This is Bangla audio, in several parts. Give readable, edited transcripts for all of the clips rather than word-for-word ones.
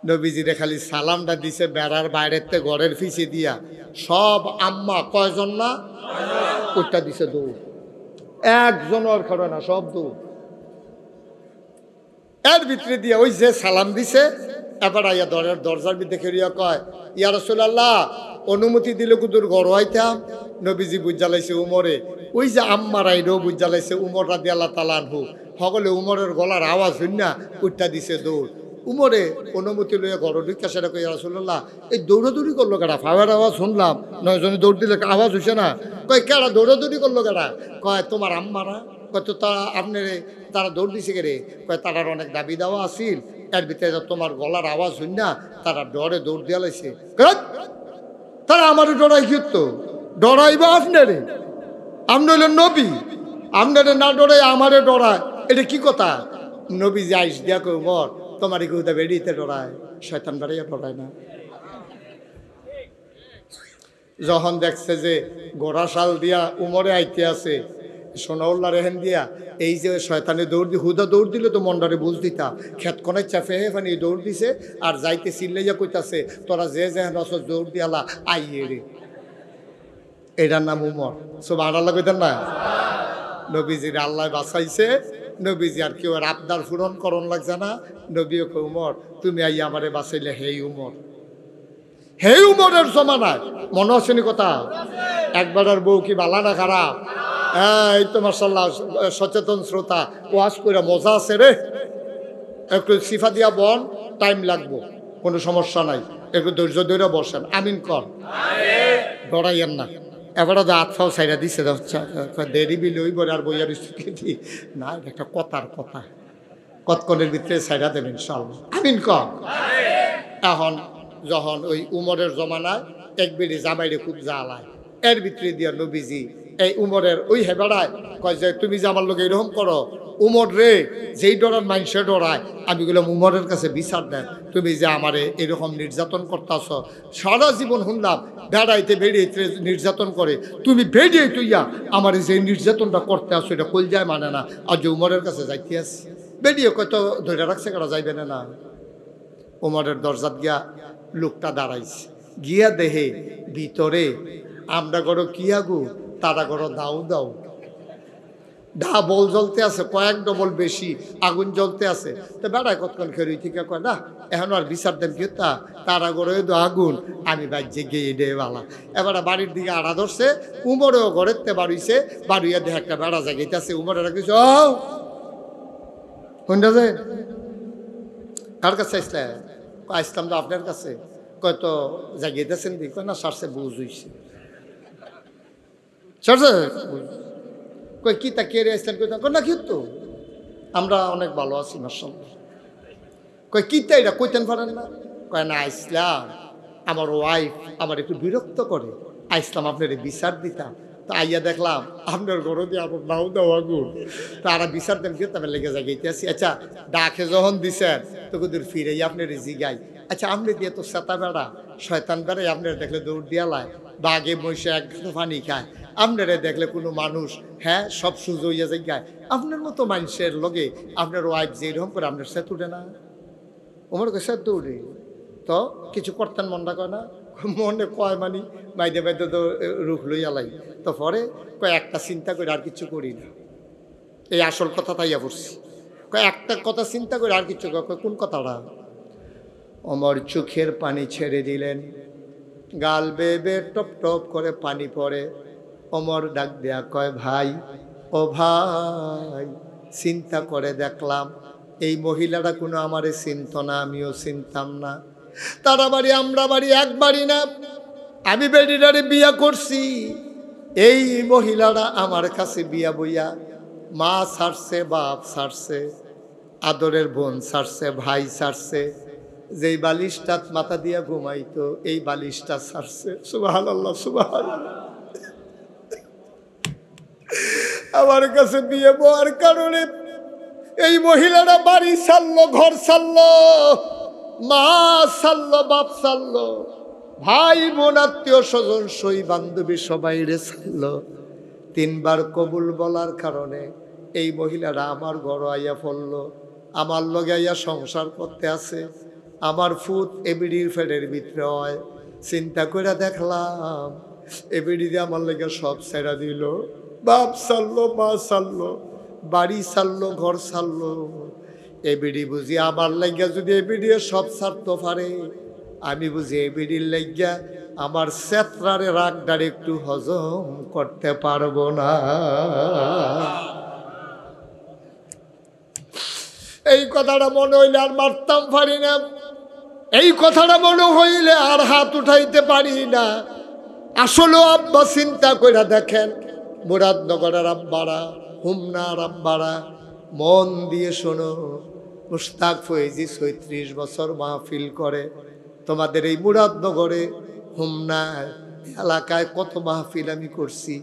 নবীজিরে খালি সালামটা দিছে বেড়ার বাইরেতে ঘরের ফিসে দিয়া সব আম্মা কয়জন না ওটা দিছে দৌড়, একজন আর করে না, সব দৌড়। এর ভিতরে দিয়া ওই যে সালাম দিছে এবার আইয়া দরজার ভিতরে খেলিয়া কয়, ইয়া রাসূলুল্লাহ অনুমতি দিলে কুদুর ঘর হইতাম। নবীজি বুঝালাইছে উমরে, ওই যে আম্মার আইরও বুঝালাইছে উমর রাদিয়াল্লাহু তাআলা আনহু সকলে উমরের গলার আওয়াজ শুনিয়া উঠটা দিছে দৌড়। উমরে অনুমতি লইয়া ঘর ঢুকা সেটা কই, ইয়া রাসূলুল্লাহ এই দৌড়াদৌড়ি করলো কেডা? ফাওয়ার আওয়াজ শুনলাম, 9 জনে দৌড় দিলে আওয়াজ হইছে না। কয় কেডা দৌড়াদৌড়ি করলো কেডা? কয় তোমার আম্মারা। কয় তো তারা আপনারে তারা দৌড় দিছে কে রে? কয় তারার অনেক দাবি দেওয়া আসিল, এর ভিতরে তোমার গলার আওয়াজ শুন না তারা ডরে দৌড় দিয়া লাইছে। তারা আমার ডরাই কিন্তু ডরাইবা আপনারে, আপনি হলেন নবী, আপনারে না ডরাই আমারে ডরায়, এটা কি কথা? নবী যে আইস দিয়া কই উমর তোমার কেউটা বেরিয়েতে ডরায়, শয়তান বাড়াইয়া ডরায় না। যখন দেখছে যে গোড়া শাল দিয়া উমরে আইতে আছে সোনাউল্লা রেহেন দিয়া, এই যে শয়তানে দৌড় দি হুদা দৌড় দিলে তো মন্ডারে বুঝ দিতা, খেত কোনে চাপে ফানি দৌড় দিছে আর যাইতে চিল্লাইয়া কইতাছে তোরা যে যে রসদ দৌড় দিয়ালা আইয়ে রে। এটার নাম উমর। সুবহানাল্লাহ কইতেন না? নবীজির আল্লাহ বাঁচাইছে, নবীজি আর কেউ আর আবদার পূরণ করন লাগছে না। নবীও কই উমর তুমি আইয়া আমারে বাঁচাইলে, হেই উমর, হেই উমরের জমানায় মনে হচ্ছেনি কথা? একবার আর বউ কি বালা না খারাপ? এই তো মাশাআল্লাহ সচেতন শ্রোতা, ওয়াজ কইরা মজা আছে রে, একটু সিফা দিয়া বন, টাইম লাগবো, কোনো সমস্যা নাই, একটু ধৈর্য ধরে বসেন। আমিন কর, ডরাইয়েন না। এবারে তো আতফাও সাইডা দিছে, দেরি বিল ওই বলে আর বইয়ার স্থিতি না, এটা একটা কথার কথা, কতক্ষণের ভিতরে সাইডা দেবেন ইনশাআল্লাহ। আমিন কর। এখন যখন ওই উমরের জমানায় এক বেড়ি জামাইরে খুব জ্বালায়, এর ভিতরে দিয়া নবীজি এই উমরের ওই হেবেড়ায় কয় যে তুমি যে আমার লোক এরকম করো, উমর রে যেই ডরার মানুষের ডরায়, আমি বললাম উমরের কাছে বিচার দেন, তুমি যে আমারে এরকম নির্যাতন করতেছ, সারা জীবন শুনলাম বেড়াইতে বেরিয়েতে নির্যাতন করে, তুমি বেরিয়ে তুইয়া আমার যে নির্যাতনটা করতে আসো এটা কল যায় মানে না, আর যে উমরের কাছে যাইতে আসি বেরিয়ে কত ধরে রাখছে কারা যাইবে না। উমরের দরজাত গিয়া লোকটা দাঁড়াইছে, গিয়া দেহে ভিতরে আমরা করো কি আগু, তারা করো দাও দাও, ডাবল জ্বলতে আছে, কয়েক ডবল বেশি আগুন জ্বলতে আছে। তো বেড়ায় কতক্ষণ খেয়ে থেকে কয় না এখন আর বিচার দেন কি তা, তারা করে তো আগুন, আমি বাজ্যে গিয়ে ডে বালা। এবারে বাড়ির দিকে আড়া ধরছে, উমরেও ঘরের তে বাড়িছে, বাড়িয়া দেখে একটা বেড়া জায়গাইতেছে, উমরে রাখিস শুনতে যায় কার কাছে আসলে? আসলাম তো আপনার কাছে। কয় তো জাগিয়েতেছেন দি? কয় না সারছে বুঝ হইছে, সারছে কই কি তা কে রে আসলেন? কই না কি তো আমরা অনেক ভালো আছি মাশাআল্লাহ। কই কি তা এটা কইতেন পারেন না? কয় না আসলাম, আমার ওয়াইফ আমার একটু বিরক্ত করে, আসলাম আপনার বিচার দিতাম, তো আইয়া দেখলাম আপনার ঘরে দিয়ে আমার নাও দাও আগুন, তারা বিচার দেন কেউ তাদের লেগে জায়গাইতে আসি। আচ্ছা ডাকে যখন দিছেন তো কুদুর ফিরে আপনার জিগাই, আচ্ছা আপনি দিয়ে তো সেতা বেড়া শয়তান বেড়াই, আপনারা দেখলে দৌড় দিয়ালায়, বাঘে মহিষে এক পানি খায়, আপনারা দেখলে কোনো মানুষ হ্যাঁ সব সুযোগ হইয়া যায়, আপনার মতো মানুষের লগে আপনার ওয়াইফ যে এরকম করে আপনার সেত উঠে না? ওমর কে সেত উঠে তো কিছু করতেন মনটা কয় না? মনে কয় মানি বাইদে বাইদে তো রুখ লইয়া লাই, তো পরে কয় একটা চিন্তা করে আর কিছু করি না, এই আসল কথা তাইয়া পড়ছি। কয় একটা কথা চিন্তা করে আর কিছু, কোন কথাটা? ওমর চোখের পানি ছেড়ে দিলেন, গাল বেবে টপ টপ করে পানি পড়ে। ওমর ডাক দেয়া কয় ভাই, ও ভাই চিন্তা করে দেখলাম এই মহিলাটা কোনো আমারে চিনত না, আমিও চিনতাম না, তারা বাড়ি আমরা বাড়ি এক বাড়ি না, আমি বেডিটারে বিয়া করছি, এই মহিলাটা আমার কাছে বিয়া বইয়া মা ছাড়ছে, বাপ ছাড়ছে, আদরের বোন ছাড়ছে, ভাই ছাড়ছে, যেই বালিশটা মাথা দিয়া ঘুমাইতো এই বালিশটা ছাড়ছে। সুবহানাল্লাহ সুবহানাল্লাহ। আমার কাছে বিয়ে বউয়ার কারণে এই মহিলারা বাড়ি ছাড়লো, ঘর ছাড়লো, মা ছাড়লো, বাপ ছাড়লো, ভাই বোন আত্মীয় স্বজন সই বান্ধবী সবাই রে ছাড়লো। 3 বার কবুল বলার কারণে এই মহিলারা আমার ঘর আইয়া পড়লো, আমার লগে আইয়া সংসার করতে আছে। আমার ফুট এবিডির ফেডের ভিতরে হয়। চিন্তা করে দেখলাম এবিডি দিয়ে আমার লেগে সব ছেড়া দিল। বাপ সারলো, মা সারলো, বাড়ি সারলো, ঘর সারলো। এবিডি বুঝি আমার লাগিয়া যদি এবিডি সব ছাড়তে পারে, আমি বুঝি এবিডির লাগিয়া আমার সেত্রারে রাগডার একটু হজম করতে পারবো না। এই কথাটা মনে হইলে আর মারতাম পারি না, এই কথাটা মনে হইলে আর হাত উঠাইতে পারি না। আসলে আব্বা চিন্তা করে দেখেন, মুরাদনগরের আব্বারা, হুমনার আব্বারা, মন দিয়ে শোনো। মুশতাক ফয়েজি ৩৬ বছর মাহফিল করে তোমাদের এই মুরাদনগরে, হুমনায়, এলাকায় কত মাহফিল আমি করছি।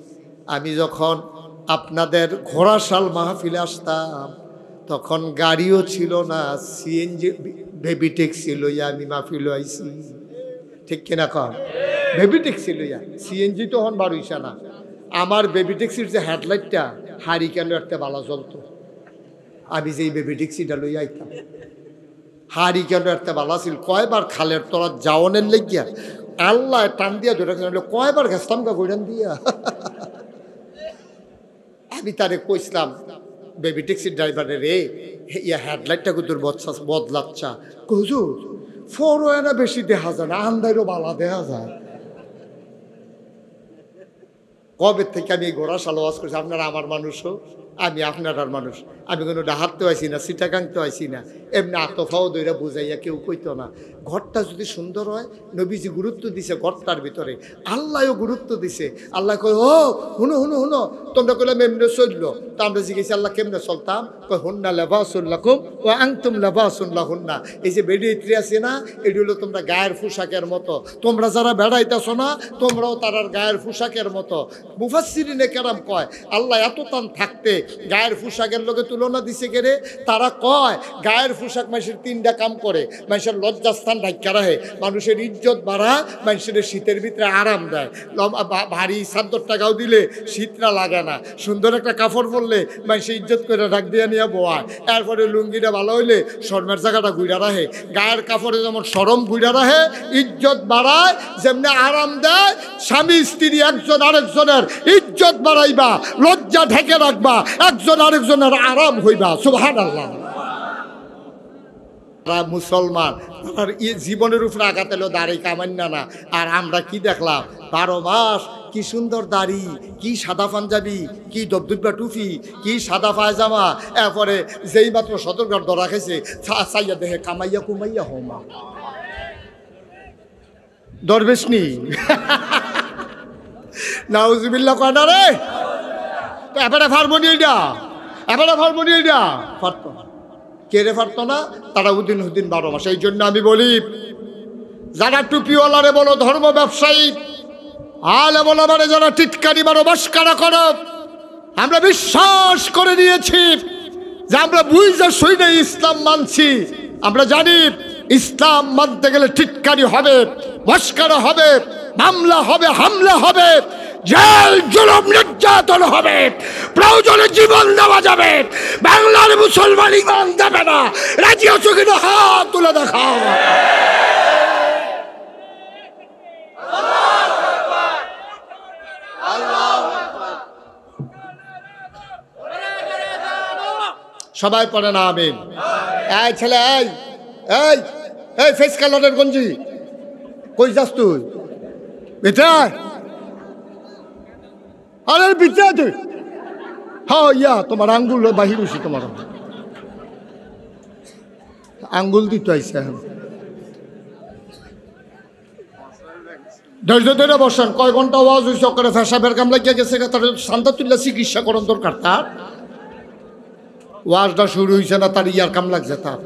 আমি যখন আপনাদের ঘোড়াশাল মাহফিলে আসতাম তখন গাড়িও ছিল না, সিএনজি বেবি ট্যাক্সি লইয়া আমি মাহফিল আইছি। ঠিক কিনা কন? বেবি ট্যাক্সি লইয়া, সিএনজি তো হন বারুইসা না। আমার বেবি ট্যাক্সির যে হেডলাইটটা হারিকেন একটা বালা জ্বলতো, আমি যে বেবি ট্যাক্সিটা লইয়া আইতাম, হারিকেন একটা বালা ছিল। কয়বার খালের তোরা যাওয়ানের লেগিয়া আল্লাহ টান দিয়া ধরে কয়বার গেছতাম গা গৈরান দিয়া। আমি তারে কইসলাম, বেবি ট্যাক্সির ড্রাইভারে রে, ইয়া হেডলাইটটা তোর বদলাচ্ছা। হুজুর ফোরও না বেশি দেখা যায় না, আন্দাইরও বালা দেখা যায়। কবে থেকে আমি এই ঘোড়াশাল ওয়াজ করছি, আপনারা আমার মানুষও, আমি আপনার আর মানুষ। আমি কোনো ডাহাততে আইসি না, সিটাকাংতে আইসি না, এমনি আতফাও দইরা বুঝাইয়া কেউ কইতো না। ঘরটা যদি সুন্দর হয়, নবীজি গুরুত্ব দিছে ঘরটার ভিতরে, আল্লাহও গুরুত্ব দিছে। আল্লাহ কয় ও হুনো হুনো হুনো, তোমরা কইলাম এমনি চললো, তা আমরা জিজ্ঞেসি আল্লাহ কেমনে চলতাম? কয় হুন্না লেবাসুল্লাকুম ও আনতুম লেবাসুল্লাহ হুন্না। এই যে বেড়িয়ে আছে না, এটি হলো তোমরা গায়ের পোশাকের মতো। তোমরা যারা বেড়াইতেছ না, তোমরাও তারার গায়ের পোশাকের মতো। মুফাসসিরিনে কেরাম কয় আল্লাহ এত টান থাকতে গায়ের পোশাকের লোকে তুলনা দিছে কেরে। তারা কয় গায়ের পোশাক মানুষের তিনটা কাম করে, মানুষের লজ্জাস্থান ঢাকা রাখে, মানুষের ইজ্জত বাড়ায়, মানুষের শীতের ভিতরে আরাম দেয়। ভারী চাদর টাকাও দিলে শীতটা লাগে না, সুন্দর একটা কাপড় পরলে মানুষের ইজ্জত করে ঢাক দিয়ে নিয়ে বোয়ায়। এরপরে লুঙ্গিটা ভালো হইলে শরমের জায়গাটা ঘুরা রাখে। গায়ের কাপড়ে যেমন শরম ঘুরা রাখে, ইজ্জত বাড়ায়, যেমনি আরাম দেয়। স্বামী স্ত্রী একজন আরেকজনের ইজ্জত বাড়াইবা, লজ্জা ঢেকে রাখবা, একজন আরেকজনের আরাম হইবা। সুবহানাল্লাহ। মুসলমান তার জীবনের উপরে আঘাত এলো দাড়ি কামান্না না। আর আমরা কি দেখলাম 12 মাস কি সুন্দর দাড়ি, কি সাদা পাঞ্জাবি, কি দবদুব্বা টুপি, কি সাদা পায়জামা। এরপরে যেই মাত্র সতর্কার ধরা খেয়েছে চাইয়া দেখে কামাইয়া কুমাইয়া হোমা দরবেশনি। নাউজুবিল্লাহ কয় না রে, এবারে হারমোনিয়ামটা, এবারে হারমোনিয়ামটা পারতো না। কেড়ে পারতো না, তারা উদিন 12 মাস। এই জন্য আমি বলি, যারা টুপিওয়ালারে বলো ধর্ম ব্যবসায়ী, আলে বলো মানে যারা টিটকারি মারো, মস্কারা করো, আমরা বিশ্বাস করে নিয়েছি যে আমরা বুঝে শুনে ইসলাম মানছি। আমরা জানি ইসলাম মানতে গেলে টিটকারি হবে, মস্কারা হবে, মামলা হবে, হামলা হবে, জেল জুলুম নির্যাতন হবে, প্রয়োজনে জীবন দেওয়া যাবে। বাংলার মুসলমান ইমান দেবে না। রাজি আছো কিনা হাত তুলে দেখাও। সবাই পড়ে না আমিন। এই ছেলে, এই এই এই ফেস কালারের গঞ্জি কই যাস তুই? বেটা আরে বিটা তুই, হ্যাঁ ইয়া তোমার আঙ্গুল বাহির হইছি, তোমার আঙ্গুল দিতে আইসে। ধৈর্য ধরে বসেন। কয় ঘন্টা ওয়াজ হইছে, করে ফেসাবের কাম লাগিয়া গেছে, তার শান্তা তুল্লা চিকিৎসা করণ দরকার। তার ওয়াজটা শুরু হয়েছে না, তার ইয়ার কাম লাগছে তার।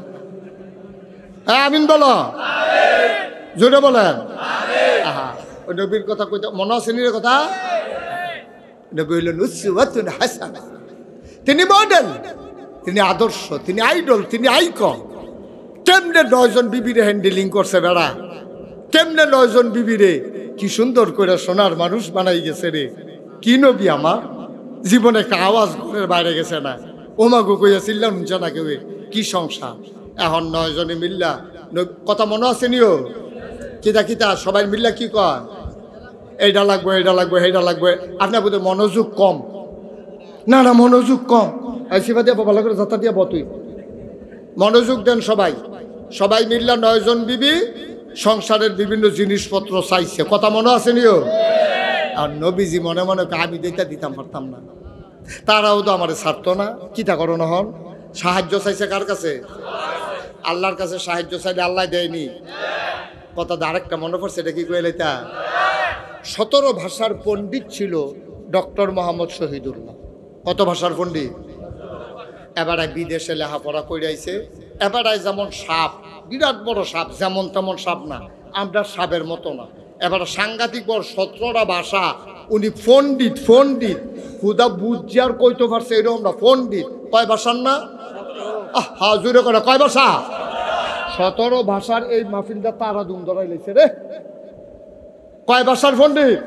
হ্যাঁ আমিন বলো, জোরে বলেন। আহা, ওই নবীর কথা কইতে মনে আছে নি কথা? নবী হইলেন উসওয়াতুন হাসানাহ। তিনি মডেল, তিনি আদর্শ, তিনি আইডল, তিনি আইকন। কেমনে 9 জন বিবিরে হ্যান্ডেলিং করছে বেড়া, কেমনে 9 জন বিবিরে কি সুন্দর করে সোনার মানুষ বানাই গেছে রে। কি নবী আমার জীবনে একটা আওয়াজ ঘরের বাইরে গেছে না, ওমাগো কইয়া চিল্লা শুনছে না কেউ। কি সংসার। এখন 9 জনে মিল্লা কথা মনে আছে নিও কিতা কিতা সবাই মিললে কি কয় এইটা লাগবে এইটা লাগবে এইটা লাগবে আপনার বোধহয় মনোযোগ কম না না মনোযোগ কম শিবা দিয়ে ভালো করে যাত্রা দিয়ে বতুই মনোযোগ দেন সবাই সবাই মিললে 9 জন বিবি সংসারের বিভিন্ন জিনিসপত্র চাইছে কথা মনে আছে নিও আর নবীজি মনে মনে আমি দিতাম পারতাম না তারাও তো আমার ছাড়তো না কিতা করো না হন সাহায্য চাইছে কার কাছে আল্লাহর কাছে সাহায্য চাইলে আল্লাহ দেয়নি কথা আরেকটা মনে পড়ছে এটা কি কইলে তা 17 ভাষার পণ্ডিত ছিল ডক্টর মোহাম্মদ শহীদুল্লাহ কত ভাষার পণ্ডিত এবারে বিদেশে লেখাপড়া করে আইছে এবারে যেমন সাপ বিরাট বড় সাপ যেমন তেমন সাপ না আমরা সাপের মতো না এবার সাংঘাতিক বড় 17টা ভাষা উনি পণ্ডিত হুদা বুঝছি আর কইতে পারছে এরকম না পণ্ডিত কয় ভাষার না হা জুড়ে করে কয় ভাষা 17 ভাষার এই মাহফিলটা তারা দুম ধরাই লেছে রে কয় ভাষার পণ্ডিত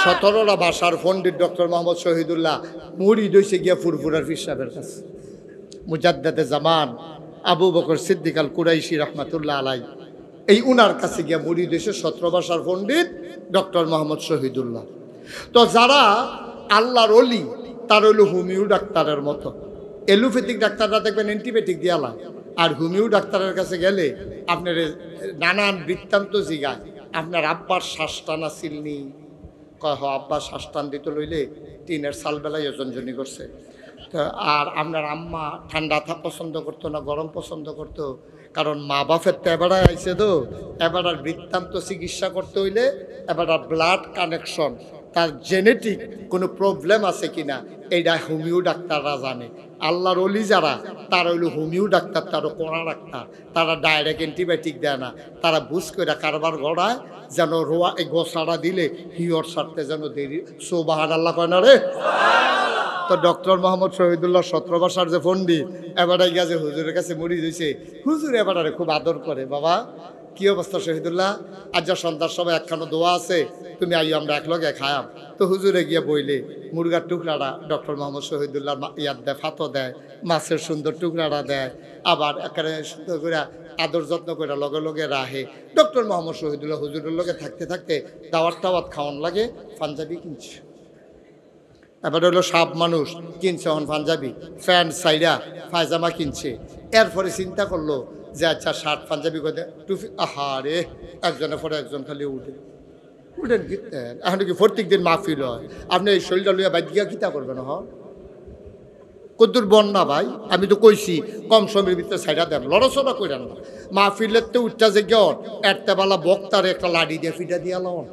17টা ভাষার পণ্ডিত ডক্টর মোহাম্মদ শহীদুল্লাহ মুড়ি দইছে গিয়া ফুরফুরার পীর সাহেবের কাছে মুজাদ্দেদে জামান আবু বকর সিদ্দিক আল কুরাইশি রহমাতুল্লাহ আলাই এই উনার কাছে গিয়া মুড়ি দইছে 17 ভাষার পণ্ডিত ডক্টর মোহাম্মদ শহীদুল্লাহ তো যারা আল্লাহর ওলি তার হইল হোমিও ডাক্তারের মতো এলোপ্যাথিক ডাক্তাররা দেখবেন অ্যান্টিবায়োটিক দিয়ালা আর হোমিও ডাক্তারের কাছে গেলে আপনার নানান বৃত্তান্ত জিগায় আপনার আব্বার শ্বাস টানা সিলনি কয় আব্বা শ্বাস টান দিতে লইলে টিনের সালবেলায় ওজনজনি করছে তো আর আপনার আম্মা ঠান্ডা পছন্দ করতো না গরম পছন্দ করতো কারণ মা বাপের তো এবার আইছে তো এবার আর বৃত্তান্ত চিকিৎসা করতে হইলে এবার আর ব্লাড কানেকশন তার জেনেটিক কোনো প্রবলেম আছে কিনা এইটা হোমিও ডাক্তাররা জানে আল্লাহর ওলি যারা তারা হইল হোমিও ডাক্তার তারও কোনা ডাক্তার তারা ডাইরেক্ট অ্যান্টিবায়োটিক দেয় না তারা বুঝ করে কারবার গড়ায় যেন রোয়া এই গোসাড়া দিলে হিওর সারতে যেন দেরি সোবাহার আল্লাহ কয় না রে তো ডক্টর মোহাম্মদ শহীদুল্লাহ 17 ভাষার যে পণ্ডিত এবারে গিয়ে হুজুরের কাছে মুড়ি দিয়েছে হুজুর এবারে খুব আদর করে বাবা কি অবস্থা শহীদুল্লাহ আজ যা সন্ধ্যার সময় একখানো দোয়া আছে তুমি আইও আমরা একলগে খায়াম তো হুজুরে গিয়ে বইলে মুরগার টুকরাটা ডক্টর মোহাম্মদ শহীদুল্লাহ ইয়াদ দেয় ফাতো দেয় মাছের সুন্দর টুকরাটা দেয় আবার একেবারে সুন্দর করে আদর যত্ন করে লগে লগে রাহে ডক্টর মোহাম্মদ শহীদুল্লাহ হুজুরের লগে থাকতে থাকতে দাওয়াত টাওয়াত খাওয়ান লাগে পাঞ্জাবি কিনছে এবারে হলো সাপ মানুষ কিনছে এখন পাঞ্জাবি প্যান্ট সাইডা পায়জামা কিনছে এরপরে চিন্তা করলো যে আচ্ছা শার্ট পাঞ্জাবি করে টুপি আহারে একজনের পরে একজন খালি উঠেন কিনতেন এখন কি প্রত্যেক দিন মাহফিল হয় আপনি এই শরীরটা লইয়া বাইক গিয়া কিতা করবেন হন কদ্দুর বন্যা ভাই আমি তো কইছি কম সময়ের ভিতরে সাইডা দেন লড়াচড়া করেন না মাহফিলের তো উঠটা যে গেন এরতেবেলা বক্তার একটা লাডি দিয়ে ফিটা দিয়া লন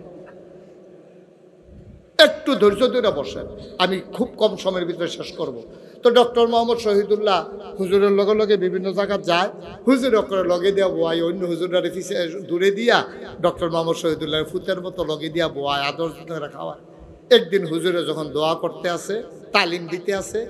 একটু ধৈর্য ধরে বসেন আমি খুব কম সময়ের ভিতরে শেষ করব তো ডক্টর মোহাম্মদ শহীদুল্লাহ হুজুরের লগে লগে বিভিন্ন জায়গায় যায় হুজুর করে লগে দিয়া বোয়াই অন্য হুজুরের পিছিয়ে দূরে দিয়া ডক্টর মোহাম্মদ শহীদুল্লাহ ফুতের মতো লগে দিয়া বোয়ায় আদর করে খাওয়ায় একদিন হুজুরে যখন দোয়া করতে আসে তালিম দিতে আসে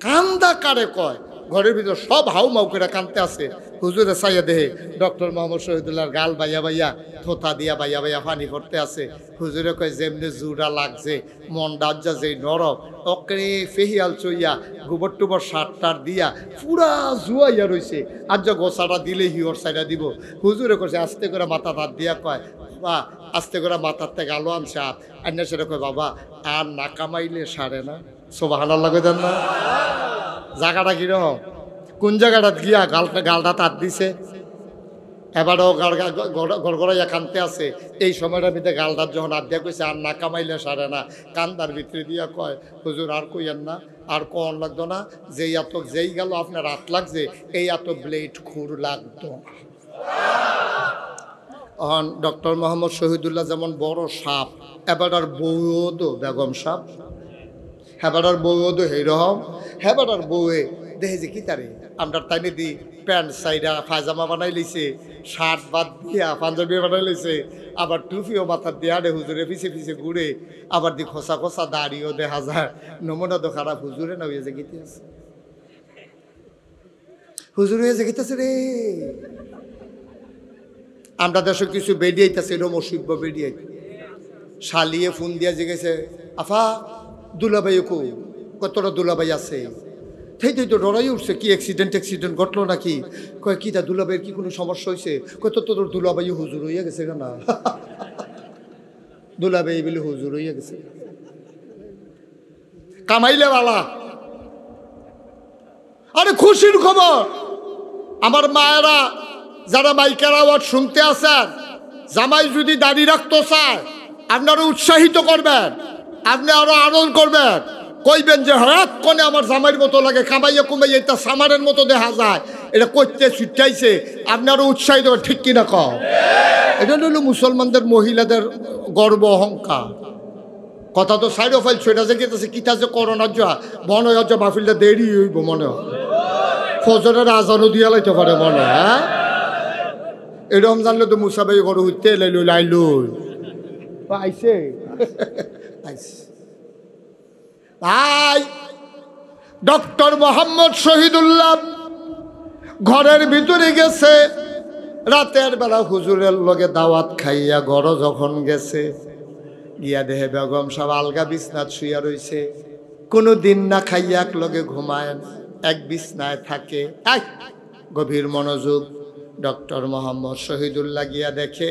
কান্দা কারে কয় ঘরের ভিতর সব হাউ মাউ করে কানতে আসে হুজুরে চাইয়া দেহে ডক্টর মোহাম্মদ শহীদুল্লাহর গাল বাইয়া বাইয়া থোতা দিয়া বাইয়া বাইয়া পানি করতে আসে হুজুরে কয় যেমনি জুড়া লাগছে মন ডাজ্জা যেই নরম অকরে ফেহিয়াল চইয়া গোবর টুবর সার টার দিয়া পুরা জুয়াইয়া রইছে আর যা গোসাটা দিলে হিওর সাইডা দিব হুজুরে কইছে আস্তে করে মাথা হাত দিয়া কয় বাবা আস্তে করে মাথার থেকে আলো আনছে হাত আন্না সেটা কয় বাবা আর না কামাইলে সারে না সুবহানাল্লাহ কই দেন না জায়গাটা কিরকম কোন জায়গাটা গিয়া গালটা তার দিছে এবারও গড়গড়াইয়া কানতে আছে এই সময়টার ভিতরে গালটার যখন আদ্যা কইছে আর না কামাইলে সারে না কান্দার ভিতরে দিয়া কয় হুজুর আর কইয়েন না আর কন লাগতো না যেই গেল আপনার হাত লাগছে এই এত ব্লেড খুর লাগতো না ডক্টর মোহাম্মদ শহীদুল্লাহ যেমন বড় সাপ এবার বউও তো বেগম সাপ হেবাটার বউও তো সেইরকম হেবাটার বউয়ে দেখে যে কি তারে আমরা তাইনে দি প্যান্ট সাইডা পায়জামা বানাই লইছে শার্ট বাদ দিয়া পাঞ্জাবি বানাই লইছে আবার টুপিও মাথার দিয়া দে হুজুরে পিছে পিছে ঘুরে আবার দি খোসা খোসা দাড়িও দেখা যায় নমুনা তো খারাপ হুজুরে না হয়ে যে গীতে আছে হুজুর হয়ে যে গীতেছে রে আমরা দেশে কিছু বেরিয়েছে এরকম অসভ্য বেরিয়ে শালিয়ে ফোন দিয়া জিগেছে আফা দুলাভাই কতটা দুলাভাই আছে থেই তো ডরাই উঠছে, কি অ্যাক্সিডেন্ট ঘটলো নাকি? কয় কি তা দুলাভাইয়ের কি কোনো সমস্যা হয়েছে? কয় তো তোর দুলাভাই হুজুর হইয়া গেছে না। দুলাভাই বলে হুজুর হইয়া গেছে, কামাইলে বালা। আরে খুশির খবর আমার মায়েরা যারা মাইকের আওয়াজ শুনতে আসেন, জামাই যদি দাড়ি রাখতে চায় আপনারা উৎসাহিত করবেন, আপনি আরো আনন্দ করবেন, কইবেন যে হঠাৎ কোনে আমার জামাইয়ের মতো লাগে, কামাইয়া কুমাইয়া এটা সামারের মতো দেখা যায়, এটা করতে ছুটাইছে, আপনারা উৎসাহিত করবেন, ঠিক কিনা কও? এটা হলো মুসলমানদের মহিলাদের গর্ব অহংকার। কথা তো সাইড অফ ফাইল সেটা যে গেতেছে কিতা যে করোনার যা মনে হয় মাহফিলটা দেরি হইব, মনে হয় ফজরের আজানও দিয়া লাইতে পারে মনে হয়। হ্যাঁ এরকম জানলে তো মুসাবাই ঘর হইতে লাইল আইসে ভাই। ডক্টর মোহাম্মদ শহীদুল্লাহ ঘরের ভিতরে গেছে, রাতের বেলা হুজুরের লগে দাওয়াত খাইয়া ঘর যখন গেছে, গিয়া দেহে বেগম সব আলগা বিছনাত শুইয়া রইছে, কোনো দিন না খাইয়া এক লগে ঘুমায়, এক বিছনায় থাকে। গভীর মনোযোগ। ডক্টর মোহাম্মদ শহীদুল্লাহ গিয়া দেখে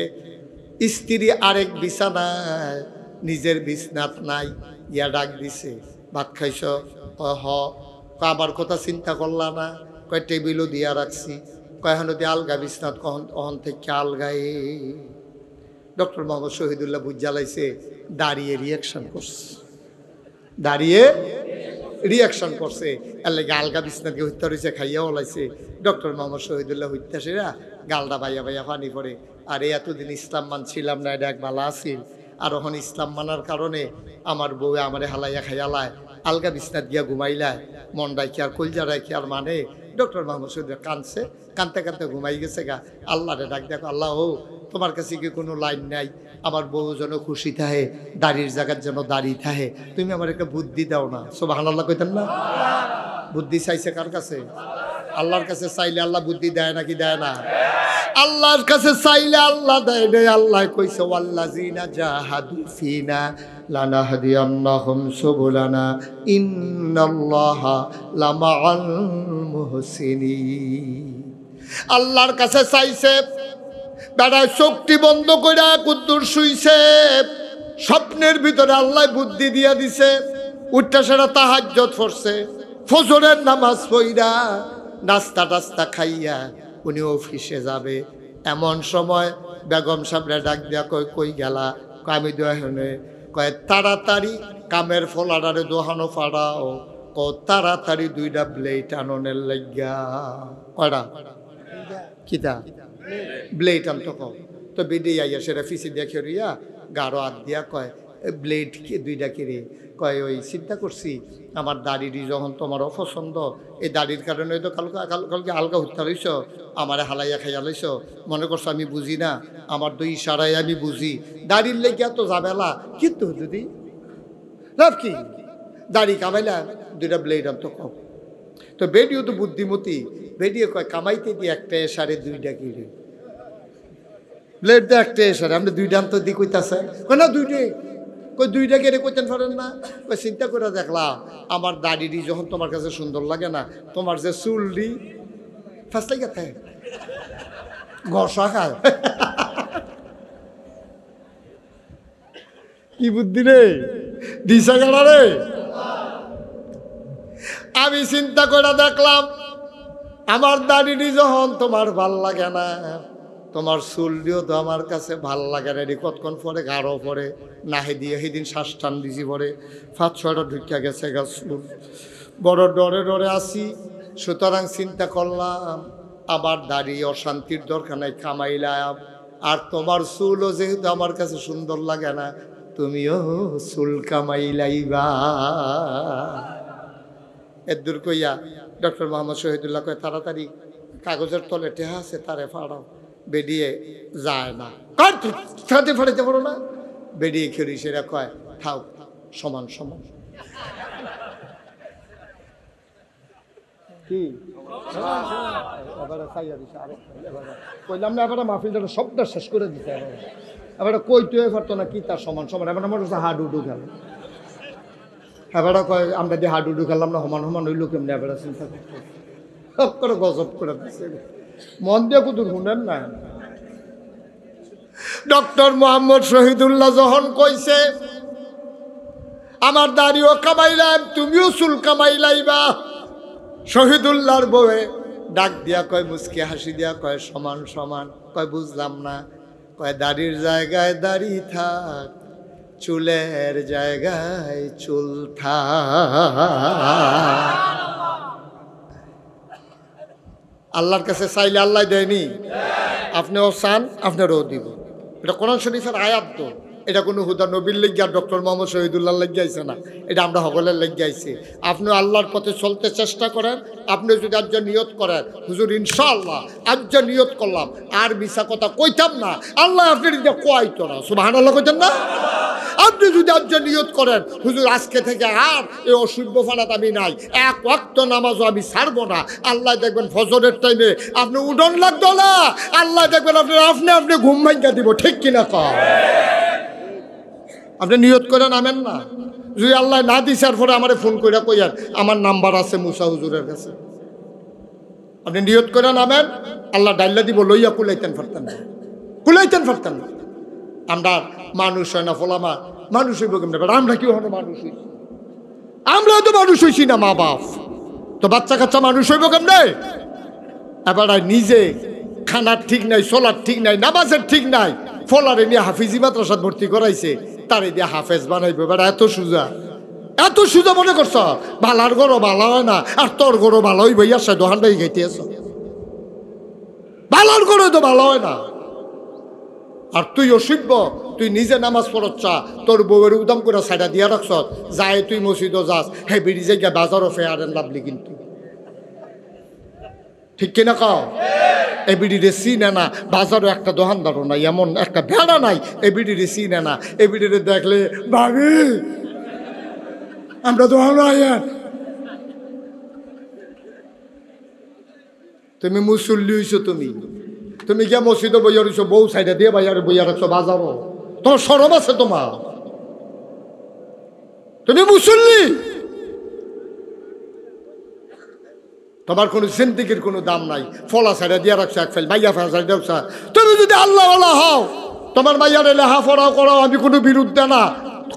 স্ত্রী আরেক বিছানায়, নিজের বিছনাত নাই। গিয়া ডাক দিছে, ভাত খাইছ? হ। আমার কথা চিন্তা করলা না? কয় টেবিলও দিয়া রাখছি। কয়খানো দিয়ে আলগা বিছনাত, কখন থেকে আলগাই। ডক্টর মোহাম্মদ শহীদুল্লাহ বুঝ জ্বালাইছে, দাঁড়িয়ে রিয়াকশন করছে, দাঁড়িয়ে রিয়াকশন করছে, এর লাগে আলগা বিছনাকে হত্যা রয়েছে, খাইয়া ওলাইছে। ডক্টর মোহাম্মদ শহীদুল্লাহ হত্যাসীরা গালটা বাইয়া বাইয়া পানি পড়ে, আর এতদিন ইসলাম মানছিলাম না, এটা এক বালা আসিল, আর ওখান ইসলাম মানার কারণে আমার বউ আমারে হালাইয়া খাইয়ালায়, আলগা বিছনাত গিয়া ঘুমাইলায়, মন রাখি আর কলজা রাখি আর মানে। ডক্টর মোহাম্মদ শহীদুল্লাহ কাঁদছে, কাঁদতে কাঁদতে ঘুমাই গেছে গা। আল্লাহরে ডাক দেখো, আল্লাহ ও তোমার কাছে কি কোনো লাইন নাই? আমার বউ যেন খুশি থাহে, দাড়ির জায়গার যেন দাড়ি থাহে, তুমি আমার একটা বুদ্ধি দাও না। সুবহানাল্লাহ কইতেন না? বুদ্ধি চাইছে কার কাছে? আল্লাহর কাছে চাইলে আল্লাহ বুদ্ধি দেয় নাকি দেয় না? আল্লাহর কাছে চাইলে আল্লাহ দেয় নেই। আল্লাহ কইছে ওয়াল্লাযিনা জাহাদু ফিনা লানাহদিয়ান্নাহুম সুবুলানা ইন্নাল্লাহা লামাআল মুহসিনিন। আল্লাহর কাছে চাইছে, বেড়ায় চোখটি বন্ধ করে কুদ্দুর শুইছে, স্বপ্নের ভিতরে আল্লাহ বুদ্ধি দিয়া দিছে, উঠটা সেটা তাহাজ্জুদ পড়ছে, ফজরের নামাজ পড়া নাস্তা টাস্তা খাইয়া উনি অফিসে যাবে। এমন সময় বেগম সাহেবরা ডাক দিয়া কই কই গেলা? আমি দোহানে। কয় তাড়াতাড়ি কামের ফলাডারে দোহানো ফাড়াও, ক তাড়াতাড়ি 2টা ব্লেড আননের লাগিয়া। কয়টা? কিতা ব্লেড আনতো কও তো? বেডে আইয়া সেটা ফিসি দেখে রিয়া গাঢ় হাত দিয়া কয় ব্লেড 2টা কিরে? কয় ওই চিন্তা করছি আমার দাড়িটি যখন তোমার অপছন্দ, এই দাড়ির কারণে তো কালকে আলগা হত্যা লইছ, আমারে হালাইয়া খাইয়া লইছ, মনে করছো আমি বুঝি না? আমার তো ইশারায় আমি বুঝি, দাড়ির লেগিয়া তো যাবেলা, কিন্তু যদি লাভ কি? দাড়ি কামাইলা 2টা ব্লেড আনতো কও। তো বেডিও তো বুদ্ধিমতী, বেডিও কয় কামাইতে দিয়ে একটা এসারে 2টা কিরে? ব্লেড দিয়ে একটা এসারে, আপনি 2টা আনতো দিয়ে কইতাছে? কয় না 2টে। কই 2টা কেড়ে কইতেন পারেন না? কই চিন্তা করে দেখলাম আমার দাড়িটি যখন তোমার কাছে সুন্দর লাগে না, তোমার যে চুলটি ফাঁসলে গেছে ঘষা খায়। কি বুদ্ধি রে দিশা গেলা রে। আমি চিন্তা করে দেখলাম আমার দাড়িটি যখন তোমার ভাল লাগে না, তোমার চুলটিও তো আমার কাছে ভাল লাগে না। কতক্ষণ পরে গাঢ় পরে নাহে দিয়ে সেদিন শ্বাস টান দিছি পরে 5-6টা ঢুকিয়া গেছে গাছ, বড় ডরে ডরে আসি। সুতরাং চিন্তা করলাম আমার দাড়ি অশান্তির দরকার নাই, কামাইলাম। আর তোমার চুলও যেহেতু আমার কাছে সুন্দর লাগে না, তুমিও চুল কামাইলাইবা। এর দূর কইয়া ডক্টর মোহাম্মদ শহীদুল্লাহ কয় তাড়াতাড়ি কাগজের তলে টেহা আছে তারে ফাড়াও। বেরিয়ে যায় না, ছাড়তে ফাড়াইতে পারো না। বেরিয়ে খেলি সেটা কয় থাও, সমান সমান। কি কইলাম না? এবার মাহফিলটা সবটা শেষ করে দিতে, এবার কইতে পারতো না কি তার সমান সমান। এবার আমার হাডুডু গেল। এবারে কয় আমরা দিয়ে হাডুডু খেলাম না, সমান সমান হইল কেমনি, এবারে চিন্তা করে গজব করে দিচ্ছে। মন দিয়ে কুদুর শুনেন না। ডক্টর মোহাম্মদ শহীদুল্লাহ যখন কইছে আমার দাড়িও কামাইলাম, তুমিও চুল কামাইলাইবা, শহীদুল্লাহর বউয়ে ডাক দিয়া কয়, মুচকি হাসি দিয়া কয়, সমান সমান। কয় বুঝলাম না। কয় দাড়ির জায়গায় দাড়ি থাক, চুলের জায়গায় চুল থাক। আল্লাহর কাছে চাইলে আল্লাহ দেয়নি? আপনিও চান, আপনারও দিব। এটা কোরআন শরীফের আয়াত তো, এটা কোনো হুদা নবীর লেগে আর ডক্টর মোহাম্মদ শহীদুল্লাহ লেগে আইছে না, এটা আমরা সকলের লেগে আইছি। আপনি আল্লাহর পথে চলতে চেষ্টা করেন। আপনি যদি আজ নিয়ত করেন, হুজুর ইনশাআল্লাহ আজ নিয়ত করলাম আর মিছা কথা কইতাম না, আল্লাহ আপনি কইতো না, সুবহানাল্লাহ কইতেন না? আপনি যদি আজ নিয়ত করেন, হুজুর আজকে থেকে আর এই অশুভ ফানাত আমি নাই, এক ওয়াক্ত নামাজও আমি ছাড়বো না, আল্লাহ দেখবেন ফজরের টাইমে আপনি উডন লাগতো না, আল্লাহ দেখবেন আপনি ঘুম ভাঙ্গা দিব। ঠিক কিনা কর? আপনি নিয়ত করে নামেন না। যদি আল্লাহ না দিছার পরে আমার ফোন করে কইয়ার আমার নাম্বার আছে মুসা হুজুরের কাছে, আপনি নিয়ত করে নামেন, আল্লাহ ডাইল্লা দিব, লইয়া কুলাইতেন পারতেন না, কুলাইতেন পারতেন না। আমরা মানুষ হয় না, ফলামা মানুষ হইব কেমন? আমরা কি হলো মানুষ হইছি? আমরা তো মানুষ হইছি না, মা বাপ তো বাচ্চা কাচ্চা মানুষ হইব কেমনে? এবার নিজে খানার ঠিক নাই, চলার ঠিক নাই, নামাজের ঠিক নাই, ফলারে নিয়ে হাফিজি মাদ্রাসাত ভর্তি করাইছে, তারে দিয়ে হাফেজ বানাইবে। এবার এত সুজা, এত সুজা মনে করছ? বালার গরো ভালো হয় না, আর তোর গরো ভালো হইব, ইয়ার সাথে দোকানটাই খাইতে আস, বালার গরো তো ভালো হয় না। আর তুই অসভ্য, তুই নিজে নামাজ পড়ছা, তোর বউয়ের উদাম করে সাইডা দিয়া রাখছ, যায় তুই মসজিদও যাস, হ্যাঁ বেড়ি জায়গা বাজারও ফেয়ার এন্ড লাভলি, কিন্তু ঠিক কিনা কাও? এবিডি রে চিনে না, বাজারও একটা দোকানদারও নাই, এমন একটা ভেড়া নাই এবিডি রে চিনে না। এবিডি রে দেখলে ভাবি আমরা দোকান আয়ার, তুমি মুসল্লি হইছো, তুমি গিয়া মসজিদে বইয়া রইছো, বউ সাইডে দিয়ে বাইরে বইয়া রাখছো বাজারও, তোমার সরম আছে? তোমার, তুমি মুসল্লি, তোমার কোনো জিন্দিগির কোনো দাম নাই, ফলা সাইডে দিয়ে রাখছো এক ফাইল, মাইয়া ফেলা সাইডে রাখছো। তুমি যদি আল্লাহওয়ালা হও, তোমার মাইয়ারে লেখাপড়াও করাও, আমি কোনো বিরুদ্ধে না,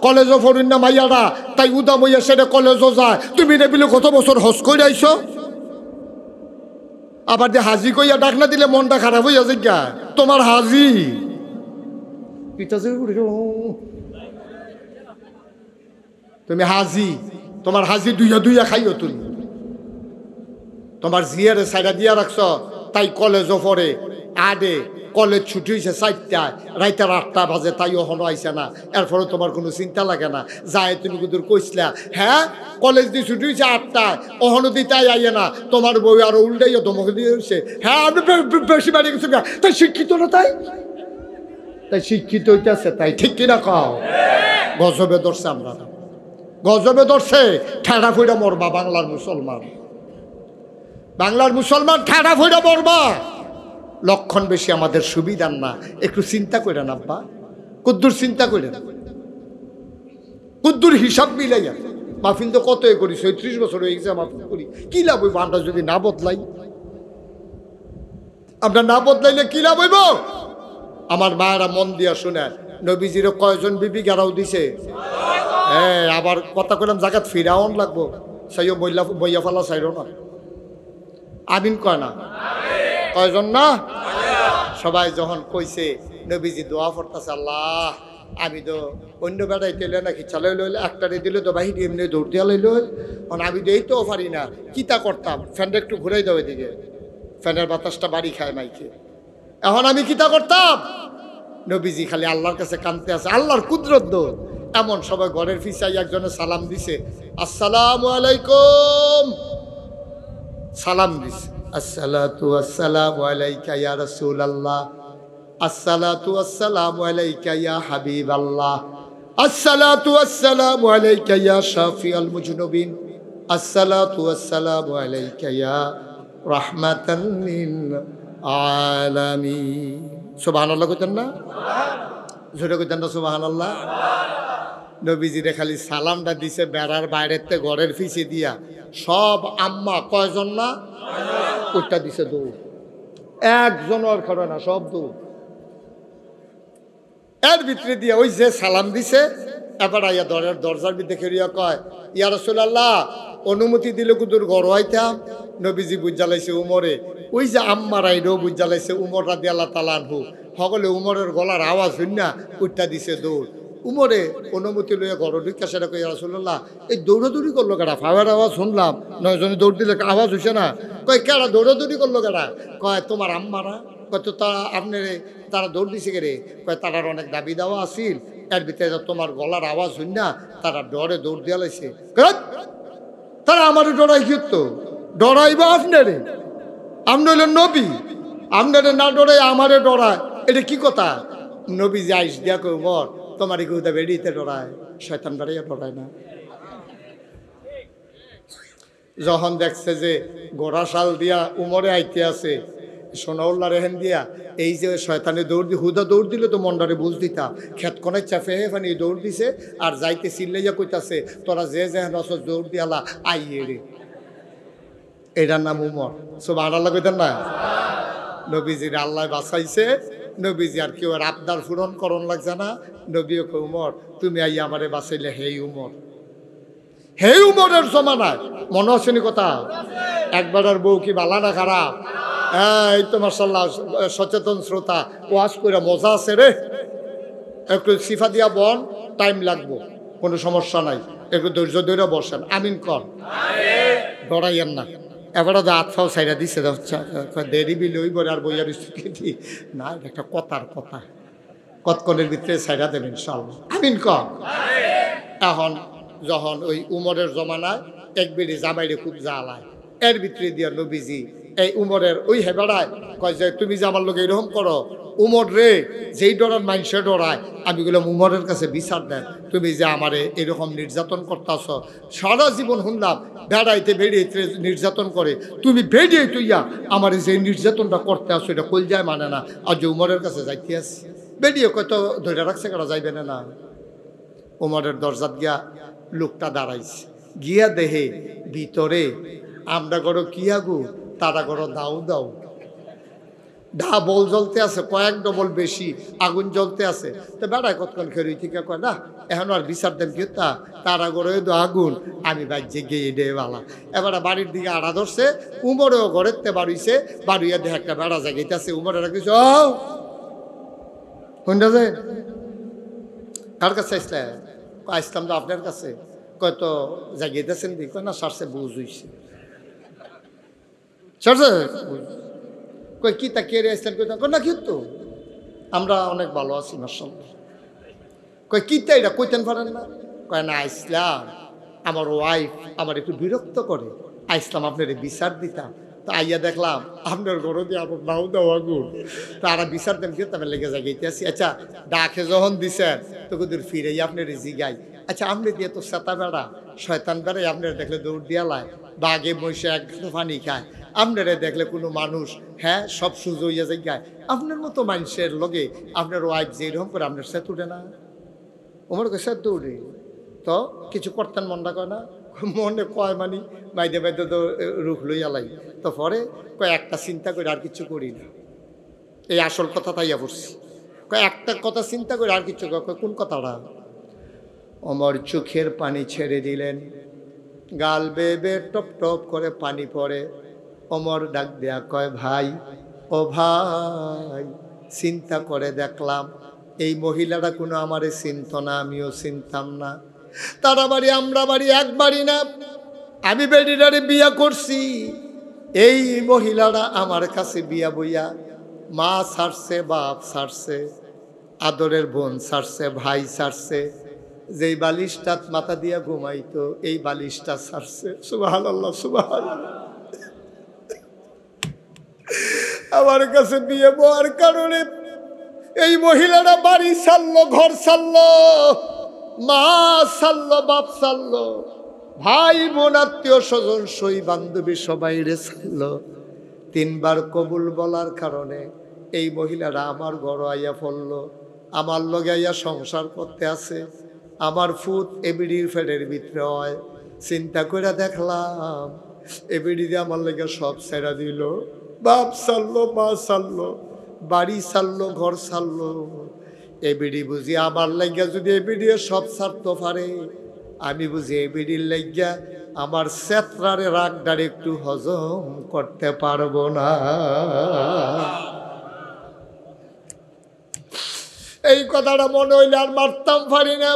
কলেজও পড়ুন না মাইয়ারা, তাই উদা বইয়া সেটা কলেজও যায়। তুমি রেবিলে কত বছর হজ করে আইছো, আবার যে হাজি কইয়া ডাক না দিলে মনটা খারাপ হইয়া জিজ্ঞা, তোমার হাজি তুমি হাজি, তোমার হাজি দুইয়া দুইয়া খাইও, তুমি তোমার জিয়ারে সাইডা দিয়া রাখছ, তাই কলেজও পড়ে, আডে কলেজ ছুটি হয়েছে 4টায়, রাইতের 8টা বাজে, তাই ওখানে আইসে না, এরপরে তোমার কোনো চিন্তা লাগে না। যায় তুমি কিন্তু কইসলা, হ্যাঁ কলেজ দিয়ে ছুটি হয়েছে 8টায়, ওখানে দিতাই আইয়ে না, তোমার বউ আরো উল্টাইয়া তোমাকে দিয়ে হচ্ছে, হ্যাঁ আমি বেশি বাড়ি গেছি, তাই শিক্ষিত না, তাই শিক্ষিত হইতেছে, তাই ঠিক কিনা কাও? গজবে ধরছে, আমরা গজবে ধরছে, ঠেড়া ফুইরা মরবা বাংলার মুসলমান, বাংলার মুসলমান ঠেড়া ফুইরা মরবা। লক্ষণ বেশি আমাদের সুবিধার না, একটু চিন্তা করেন আব্বা, কুদ্দুর চিন্তা করেন, কুদ্দুর হিসাব মিলাইয়া। মাহফিল তো কত করি, 36 বছর হয়ে গেছে মাহফিল করি, কি লাভ হইব আমরা যদি না বদলাই? আমরা না বদলাইলে কি লাভ হইব? আমার মায়েরা মন দিয়া শুনে, নবীজির কয়জন বিবি গারাও দিছে, হ্যাঁ আবার কথা কইলাম জাগাত ফিরাওন লাগবো, সাইও বইয়া ফালা চাইরো না, আমিন কয় না, কয়জন না? সবাই যখন কইছে, নবীজি দোয়া পড়তেছে, আল্লাহ আমি তো অন্য বেড়াই তেলে নাকি চালাই লইলে, একটারে দিলে তো বাহিনী এমনি দৌড় দিয়া লইল, আমি তো এইতেও পারি না, কিতা করতাম, ফ্যানটা একটু ঘুরাই দাও এদিকে, ফ্যানের বাতাসটা বাড়ি খায় মাইকে, এখন আমি কিতা করতাম? নবীজি খালি আল্লাহর কাছে কাঁদতে আছে, আল্লাহর কুদরত দো। এমন সবাই ঘরের ফিসাই একজনে সালাম দিছে, আসসালামু আলাইকুম, সালাম দিছে, আসসালাতু আসসালামু আলাইকা ইয়া রাসূলুল্লাহ, আসসালাতু আসসালামু আলাইকা ইয়া হাবিবাল্লাহ, আসসালাতু আসসালামু আলাইকা ইয়া শাফিউল মুজনুবিন, আসসালাতু আসসালামু আলাইকা ইয়া রাহমাতাল লিল আলামিন। সুবহানাল্লাহ কইতেন না? জোরে কইতেন না সুবহানাল্লাহ? নবীজিরে খালি সালামটা দিছে বেড়ার বাইরের তে ঘরের ফিসে দিয়া সব আম্মা কয়জন না ওটা দিছে দৌড়, একজন আর করে না, সব দৌড়। এর ভিতরে দিয়া ওই যে সালাম দিছে এবার আইয়া দরজার ভিতরে খেলিয়া কয়, ইয়া রাসূলুল্লাহ অনুমতি দিলে কুদুর ঘর হইতাম। নবীজি বুঝালাইছে উমরে, ওই যে আম্মারাইরও বুঝালাইছে উমর রাদিয়াল্লাহু তাআলা আনহু, সকলে উমরের গলার আওয়াজ শুন না উঠটা দিছে দৌড়। উমরে অনুমতি লইয়া ঘর ঢুকা সেটা কই, ইয়া রাসূলুল্লাহ এই দৌড়াদৌড়ি করলো কেডা? ফাওয়ার আওয়াজ শুনলাম, 9 জনে দৌড় দিলে আওয়াজ হইছে না। কয় কেডা দৌড়াদৌড়ি করলো কেডা? কয় তোমার আম্মারা। কয় তো তারা আপনার তারা দৌড় দিছে কে রে? কয় তারার অনেক দাবি দেওয়া আসিল, এর ভিতরে তোমার গলার আওয়াজ শুন না তারা ডরে দৌড় দিয়া লাইছে। তারা আমারে ডরাই তো ডরাইবা আপনারে? আপনি হইলেন নবী, আপনারে না ডরাই আমারে ডরায়, এটা কি কথা? নবী যে আইস দিয়া কই উমর তোমার কেউটা বেরিয়েতে ডরায়, শয়তান বাড়াইয়া ডরায় না। যখন দেখছে যে গোড়াশাল দিয়া উমরে আইতে আছে, সোনাউল্লাহ রেহেন দিয়া এই যে শয়তানে দৌড় দি হুদা দৌড় দিলে তো মন্ডারে বুঝ দিতা, খেত কনে চাপে ফানি দৌড় দিছে আর যাইতে চিল্লাইয়া কইতাছে তোরা যে যে রসদ দৌড় দিয়ালা আইয়ে রে। এটার নাম উমর। সুবহানাল্লাহ কইতেন না? নবীজির আল্লাহ বাঁচাইছে। নবীজি আর কেউ আর আবদার পূরণ করন লাগছে না। নবীও কই উমর তুমি আইয়া আমারে বাঁচাইলে, হেই উমর, হেই উমরের জমানায় মনে হচ্ছেনি কথা? একবার আর বউ কি বালা না খারাপ? এই তো মাশাআল্লাহ সচেতন শ্রোতা, ওয়াজ করে মজা আছে রে। একটু সিফা দিয়া বন, টাইম লাগবো, কোনো সমস্যা নাই, একটু ধৈর্য ধরে বসেন। আমিন কর, ডরাইয়েন না। এবারে তো আতফাও সাইরা দিছে, দেরি বিল ওই বলে আর বইয়ার স্থিতি না, একটা কথার কথা কতক্ষণের ভিতরে সাইরা দেবেন ইনশাআল্লাহ। আমিন কর। এখন যখন ওই উমরের জমানায় এক বেড়ি জামাইরে খুব জ্বালায়, এর ভিতরে দিয়া নবীজি এই উমরের ওই হেবেড়ায় কয় যে তুমি যে আমার লোক এরকম করো, উমর রে যেই ডরার মানুষে ডরায়, আমি বললাম উমরের কাছে বিচার দেন, তুমি যে আমারে এরকম নির্যাতন করতেছ, সারা জীবন শুনলাম বেড়াইতে বেড়িয়েতে নির্যাতন করে, তুমি বেরিয়ে তুইয়া আমার যে নির্যাতনটা করতে আসো এটা কলজায় মানে না। আর যে উমরের কাছে যাইতে আসি বেরিয়ে কত ধরে রাখছে কারা যাইবে না। উমরের দরজাত গিয়া লোকটা দাঁড়াইছে, গিয়া দেহে ভিতরে আমরা করো কি আগু, তারা করো দাও দাও, বল জ্বলতে আছে, কয়েক ডবল বেশি আগুন জ্বলতে আছে। তো বেড়ায় কতক্ষণ খেয়ে থেকে কয় না এখন আর বিচার দেন কি তারা করে আগুন, আমি বাজ্যে গিয়ে ডে বালা। এবার বাড়ির দিকে আড়া ধরছে, উমরেও ঘরের তে বাড়িছে, বাড়িয়ে দেখে একটা বেড়া জায়গাইতেছে। উমরে রাখিস শুনতে যে কার কাছে আসলে? আসলাম তো আপনার কাছে। কয় তো জাগিয়েতেছেন দি? কয় না সারছে বুঝ হইছে। সারছে কই কি তা কে রে আসলেন? কই না কি তো আমরা অনেক ভালো আছি মাশাআল্লাহ। কই কি তা এটা কইতেন পারেন না? কয় না আইসলাম, আমার ওয়াইফ আমার একটু বিরক্ত করে, আইসলাম আপনার বিচার দিতাম। তা আইয়া দেখলাম আপনার ঘরে দিয়ে আমার নাও দেওয়া গুণ, তারা বিচার দেন কি তবে লেগে জায়গাইতে আসি। আচ্ছা ডাকে যখন দিছেন তো কুদুর ফিরে আপনার জিগাই, আচ্ছা আপনি দিয়ে তো সেতা বেড়া শয়তান বেড়াই, আপনার দেখলে দৌড় দিয়া লাই, বাঘে মহিষে এক পানি খায়, আপনারা দেখলে কোনো মানুষ হ্যাঁ সব সুযোগ হইয়া যায়, আপনার মতো মানুষের লগে আপনার ওয়াইফ যে এরকম করে আপনার সে উঠে না। ওমর সে দৌড়ে তো কিছু করতেন মনটা কয় না, মনে কয় মানি বাইদে বাইদে তো রুখ লইয়া লাই। তো পরে কয় একটা চিন্তা করে আর কিছু করি না, এই আসল কথা তাইয়া পড়ছি। কয় একটা কথা চিন্তা করে আর কিছু, কোন কথাটা? ওমর চোখের পানি ছেড়ে দিলেন, গাল বেয়ে টপ টপ করে পানি পড়ে। ওমর ডাক দেয়া কয় ভাই, ও ভাই চিন্তা করে দেখলাম এই মহিলারা কোনো আমারে চিনত না, আমিও চিনতাম না। তারা বাড়ি আমরা বাড়ি এক বাড়ি না, আমি বেডিটারে বিয়া করছি, এই মহিলারা আমার কাছে বিয়া বইয়া মা ছাড়ছে, বাপ ছাড়ছে, আদরের বোন ছাড়ছে, ভাই ছাড়ছে, যেই বালিশটা মাথা দিয়া ঘুমাইতো এই বালিশটা ছাড়ছে। সুবহানাল্লাহ সুবহানাল্লাহ। আমার কাছে বিয়ে বউয়ার কারণে এই মহিলারা বাড়ি ছাড়লো, ঘর ছাড়লো, মা ছাড়লো, বাপ ছাড়লো, ভাই বোন আত্মীয় স্বজন সই বান্ধবী সবাই রে ছাড়লো। 3 বার কবুল বলার কারণে এই মহিলারা আমার ঘর আইয়া পড়লো, আমার লগে আইয়া সংসার করতে আছে। আমার ফুট এবিডির ফেটের ভিতরে হয়। চিন্তা করে দেখলাম এবিডি দিয়ে আমার লেগে সব ছেড়া দিল। বাপ ছাড়লো, মা ছাড়লো, বাড়ি ছাড়লো, ঘর ছাড়লো। এবিডি বুঝি আমার লেগে যদি এবিডি সব ছাড়তে পারে, আমি বুঝি এবিডির লেগিয়া আমার সেত্রারে রাগদার একটু হজম করতে পারবো না। এই কথাটা মনে হইলে আর মারতাম পারি না,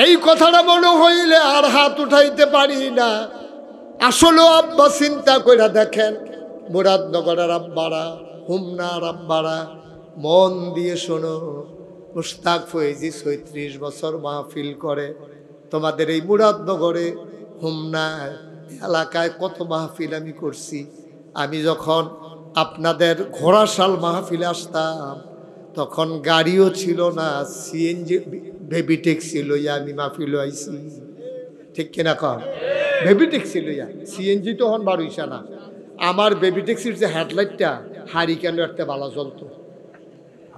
এই কথাটা মনে হইলে আর হাত উঠাইতে পারি না। আসলে আব্বা চিন্তা করে দেখেন, মুরাদনগরের আব্বারা, হুমনার আব্বারা, মন দিয়ে শোনো। মুশতাক ফয়েজি ৩৬ বছর মাহফিল করে। তোমাদের এই মুরাদনগরে, হুমনার এলাকায় কত মাহফিল আমি করছি। আমি যখন আপনাদের ঘোড়াশাল মাহফিলে আসতাম, তখন গাড়িও ছিল না, সিএনজি বেবি ট্যাক্সি লইয়া আমি মাহফিলে আইছি। ঠিক কিনা কম? বেবি ট্যাক্সি লইয়া, সিএনজি তো হন বারুইছে না। আমার বেবি ট্যাক্সির যে হেডলাইটটা হারিকেন একটা বালা জ্বলতো,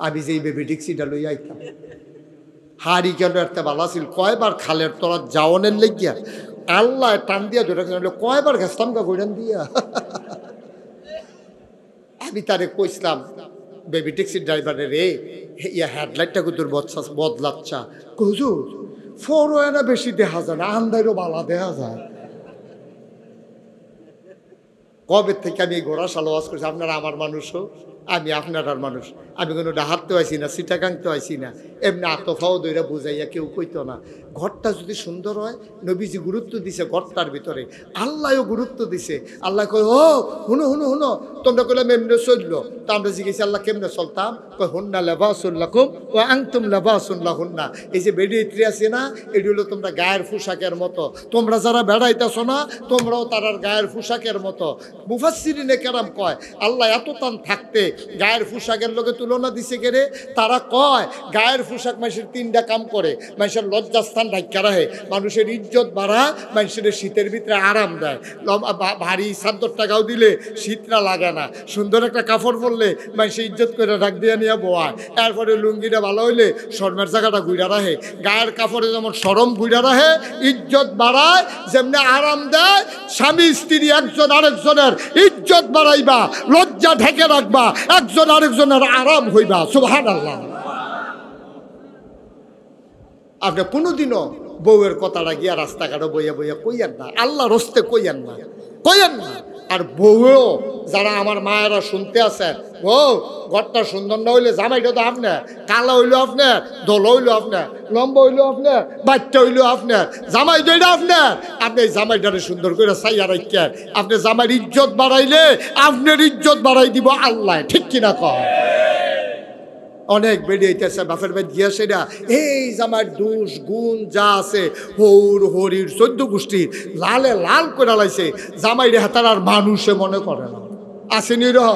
আমি যে বেবি ট্যাক্সিটা লইয়া আইতাম, হারিকেন একটা বালা ছিল। কয়বার খালের তলা যাওয়ানের লেগিয়া আল্লাহ টান দিয়া ধরে কয়বার গেছতাম গা গৈরান দিয়া। আমি তারে কইসলাম, বেবি ট্যাক্সির ড্রাইভারে, রে ইয়া হেডলাইটটা তোর বদলাচ্ছা। হুজুর ফরোয়ানা বেশি দেখা যায় না, আন্দাইরও বালা দেখা যায়। কবে থেকে আমি ঘোড়াশাল ওয়াজ করছি, আপনারা আমার মানুষও, আমি আপনার মানুষ। আমি কোনো ডাহাততে আইসি না, সিটাকাংতে আইসি না, এমনি আতফাও দইরা বুঝাইয়া কেউ কইতো না। ঘরটা যদি সুন্দর হয়, নবীজি গুরুত্ব দিছে ঘরটার ভিতরে, আল্লাহও গুরুত্ব দিছে। আল্লাহ কয়, ও হুনো হুনো হুনো, তোমরা কইলাম এমনি চললো, তা আমরা জিজ্ঞেস আল্লাহ কেমনে চলতাম? কয় হুন্না লেবাসুল্লাকুম ও আংতুম লেবাসুল্লাহ হুন্না। এই যে বেড়িয়ে আছে না, এটি হলো তোমরা গায়ের পোশাকের মতো। তোমরা যারা বেড়াইতেছো না, তোমরাও তারার গায়ের পোশাকের মতো। মুফাসসিরিনে কেরাম কয়, আল্লাহ এত টান থাকতে গায়ের পোশাকের লোকে তুলনা দিছে কেরে? তারা কয় গায়ের পোশাক মানুষের ৩টা কাম করে। মানুষের লজ্জাস্থান ঢাকা রাখে, মানুষের ইজ্জত বাড়ায়, মানুষের শীতের ভিতরে আরাম দেয়। ভারী চাদর টাকাও দিলে শীতটা লাগে না। সুন্দর একটা কাপড় পরলে মানুষের ইজ্জত করে ঢাক দিয়ে নিয়ে বোয়ায়। এরপরে লুঙ্গিটা ভালো হইলে শরমের জায়গাটা ঘুরা রাখে। গায়ের কাপড়ে যেমন শরম ঘুরা রাখে, ইজ্জত বাড়ায়, যেমনি আরাম দেয়। স্বামী স্ত্রী একজন আরেকজনের ইজ্জত বাড়াইবা, লজ্জা ঢেকে রাখবা, একজন আরেকজনের আরাম হইবা। সুবহানাল্লাহ। আপনি কোনোদিনও বউয়ের কথাটা গিয়া রাস্তাঘাটে বইয়া বইয়া কইয়েন না, আল্লাহ রস্তে কইয়েন না, কইয়েন না। আর বউও যারা আমার মায়েরা শুনতে আছেন, ও ঘরটা সুন্দর না হইলে জামাইটা তো আপনার, কালো হইলো আপনার, দোল হইলো আপনার, লম্বা হইলো আপনার, বাচ্চা হইলো আপনার, জামাই তো এটা আপনার। আপনি এই জামাইটারে সুন্দর করে চাইয়া রাখেন। আপনি জামাইয়ের ইজ্জত বাড়াইলে আপনার ইজ্জত বাড়াই দিব আল্লাহ। ঠিক কিনা কয়? অনেক বেরিয়েছে বাপের বাড়ি গিয়া সেটা এই জামার দোষ গুণ যা আছে হৌর হরির 14 গোষ্ঠীর লালে লাল করে লাইছে। জামাই রে হাতার আর মানুষে মনে করে না, আসেনি রহ।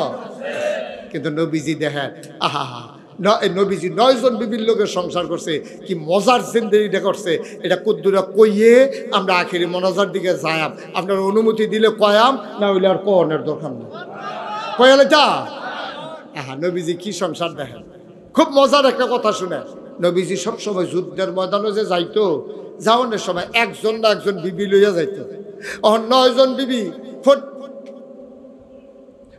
কিন্তু নবীজি দেখেন, আহা নবীজি 9 জন বিবির লোকের সংসার করছে, কি মজার জিন্দেগিটা করছে। এটা কুদ্দুরা কইয়ে আমরা আখেরি মনাজার দিকে যায়াম। আপনার অনুমতি দিলে কয়াম, না হইলে আর কনের দরকার নেই। কয়ালে যা, আহা নবীজি কি সংসার দেখেন। খুব মজার একটা কথা শুনে, নবীজি সবসময় যুদ্ধের ময়দানে যে যাইতো, যাওয়ানোর সময় একজন না একজন বিবি লইয়া যাইতো। 9 জন বিবি,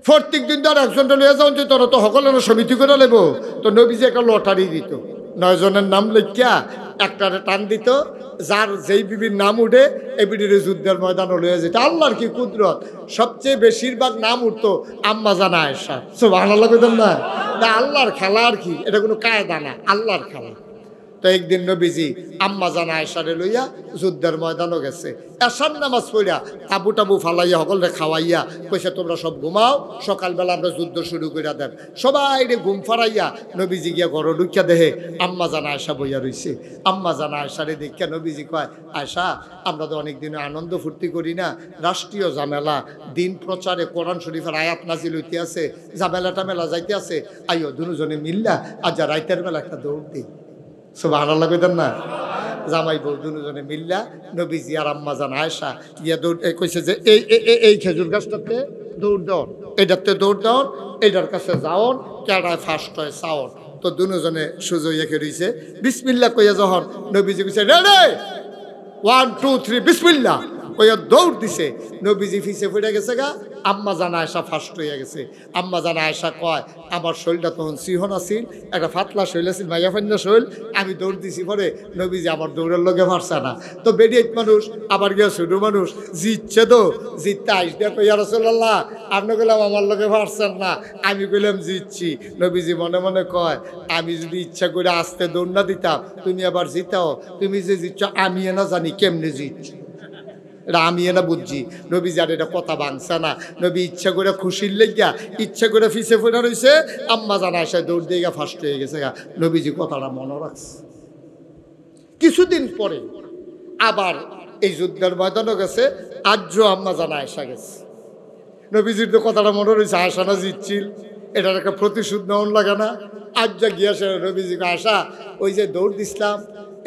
প্রত্যেক দিন তো আর একজনটা লইয়া যাওয়া যেত না, তো সকলের সমিতি করে নেব। তো নবীজি একটা লটারি দিত, 9 জনের নাম লিখিয়া একটারে টান দিত, যার যেই বিবির নাম উঠে এই বিবির যুদ্ধের ময়দানে লইয়া যেত। আল্লাহর কি কুদরত, সবচেয়ে বেশিরভাগ নাম উঠতো আম্মা জানা আয়েশা। সুবহানাল্লাহ কইতাম না? আল্লাহর খেলা আর কি, এটা কোনো কায়দা না, আল্লাহর খেলা। তো একদিন নবীজি আম্মা জানা আয়েশারে লইয়া যুদ্ধের ময়দানও গেছে। এশার নামাজ পড়িয়া তাবু টাবু ফালাইয়া সকলরে খাওয়াইয়া কইছে তোমরা সব ঘুমাও, সকালবেলা আমরা যুদ্ধ শুরু করে দেন। সবাই রে ঘুম ফারাইয়া নবীজি গিয়া ঘর ঢুকিয়া দেহে আম্মা জানা আয়েশা বইয়া রইছে। আম্মা জানা আয়েশারে দেখিয়া নবীজি কয়, আয়েশা আমরা তো অনেক দিনে আনন্দ ফুর্তি করি না, রাষ্ট্রীয় ঝামেলা, দিন প্রচারে কোরআন শরীফের আয়াত নাজিল হইতে আছে, ঝামেলা টামেলা যাইতে আছে, আইও দুজনে মিল্লা আজ রাইতের বেলা একটা দৌড় দিই। সুবহানাল্লাহ কইতেন না? জামাই বউ দুজনে মিল্লা নবীজি আর আম্মা জান আয়েশা ইয়া দৌড় কইছে যে এই খেজুর গাছটাতে দৌড় দাও, এটাতে দৌড় দাও, এটার কাছে যাও, কেডায় ফার্স্ট হয় চাওন। তো দুজনে সুজইয়াকে রইছে বিসমিল্লাহ কইয়া যখন নবীজি কইছে রে রে 1 2 3 বিসমিল্লাহ কইয়া দৌড় দিছে নবীজি ফিসে পড়ে গেছে গা আম্মা জান আয়েশা ফার্স্ট হইয়া গেছে আম্মা জান আয়েশা কয় আমার শরীরটা তখন সিহন আছিল একটা ফাতলা শরীর আছিল মাইয়া ফান্না শরীর আমি দৌড় দিছি পরে নবীজি আমার দৌড়ের লগে পারছে না তো বেডিয়েট মানুষ আবার গিয়া ছোট মানুষ জিতছে তো জিততে আইস দিয়া কইয়া রাসূলুল্লাহ আপনি কইলাম আমার লগে পারছেন না আমি কইলাম জিতছি নবীজি মনে মনে কয় আমি যদি ইচ্ছা করে আস্তে দৌড় না দিতাম তুমি আবার জিতাও তুমি যে জিতছ আমি না জানি কেমনে জিতছি এটা আমি না বুঝছি নবীজি আর এটা কথা ভাঙছে না নবী ইচ্ছা করে খুশির লেগিয়া ইচ্ছা করে ফিসে ফোটা রয়েছে আম্মা জান আয়েশা দৌড় দিয়ে ফার্স্ট হয়ে গেছে গা নবীজি কথাটা মনে রাখছে কিছুদিন পরে আবার এই যুদ্ধের ময়দানও গেছে আজও আম্মা জান আয়েশা গেছে নবীজির তো কথাটা মনে রয়েছে আয়েশা না জিতছিল এটার একটা প্রতিশোধ নেওয়ার লাগে না আজ যা গিয়েছে নবীজিকে আয়েশা ওই যে দৌড় দিছিলাম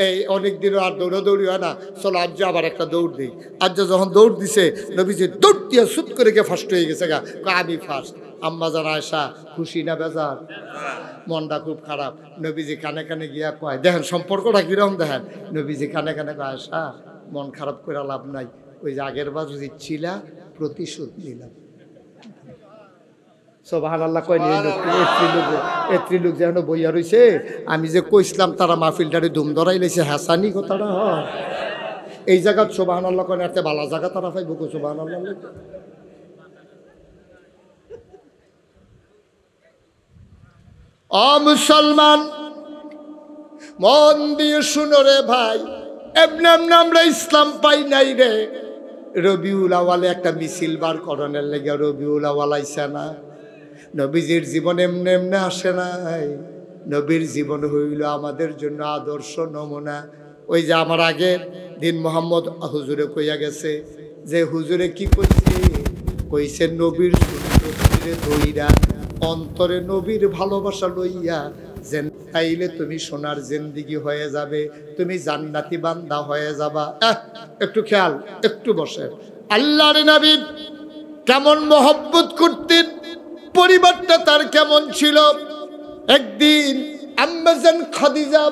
এই অনেক দিনও আর দৌড়াদৌড়ি হয় না চলো আজ আবার একটা দৌড় দিই আজ যখন দৌড় দিছে নবীজি দৌড় দিয়ে সুত করে গিয়ে ফার্স্ট হয়ে গেছে গা আমি ফার্স্ট আম্মা জান আয়েশা খুশি না বেজার মনটা খুব খারাপ নবীজি কানে কানে গিয়া কয় দেখেন সম্পর্কটা কিরকম দেখেন নবীজি কানে কানে কয় আয়েশা মন খারাপ করে লাভ নাই ওই যে আগের বার জিতছিলা প্রতিশোধ নিলাম সুবহানাল্লাহ কয় নি এত্রি লোক যেন বইয়া রইছে আমি যে কইছিলাম তারা মাহফিলটারে ধুম ধরাই লাইছে হাসানি কথাটা হয় এই জায়গা সুবহানাল্লাহ কয় এতে ভালো জায়গা তারা পাইব কো সুবহানাল্লাহ ও মুসলমান মন দিয়ে শুনো রে ভাই এমনি এমনি আমরা ইসলাম পাই নাই রে রবিউল আওয়ালে একটা মিছিল বার করণের লেগে রবিউল আওয়াল আইসা না নবীজির জীবন এমনি এমনি আসে নাই নবীর জীবন হইল আমাদের জন্য আদর্শ নমুনা ওই যে আমার আগের দিন মোহাম্মদ হুজুরে কইয়া গেছে যে হুজুরে কি কইছে নবীর সুন্নতে ধইরা অন্তরে নবীর ভালোবাসা লইয়া যেন তাইলে তুমি সোনার জিন্দেগি হয়ে যাবে তুমি জান্নাতি বান্দা হয়ে যাবা একটু খেয়াল একটু বসে আল্লাহর নবী কেমন মহব্বত করতেন পরিবারটা তার কেমন ছিল একদিন আম্মা জান খাদিজা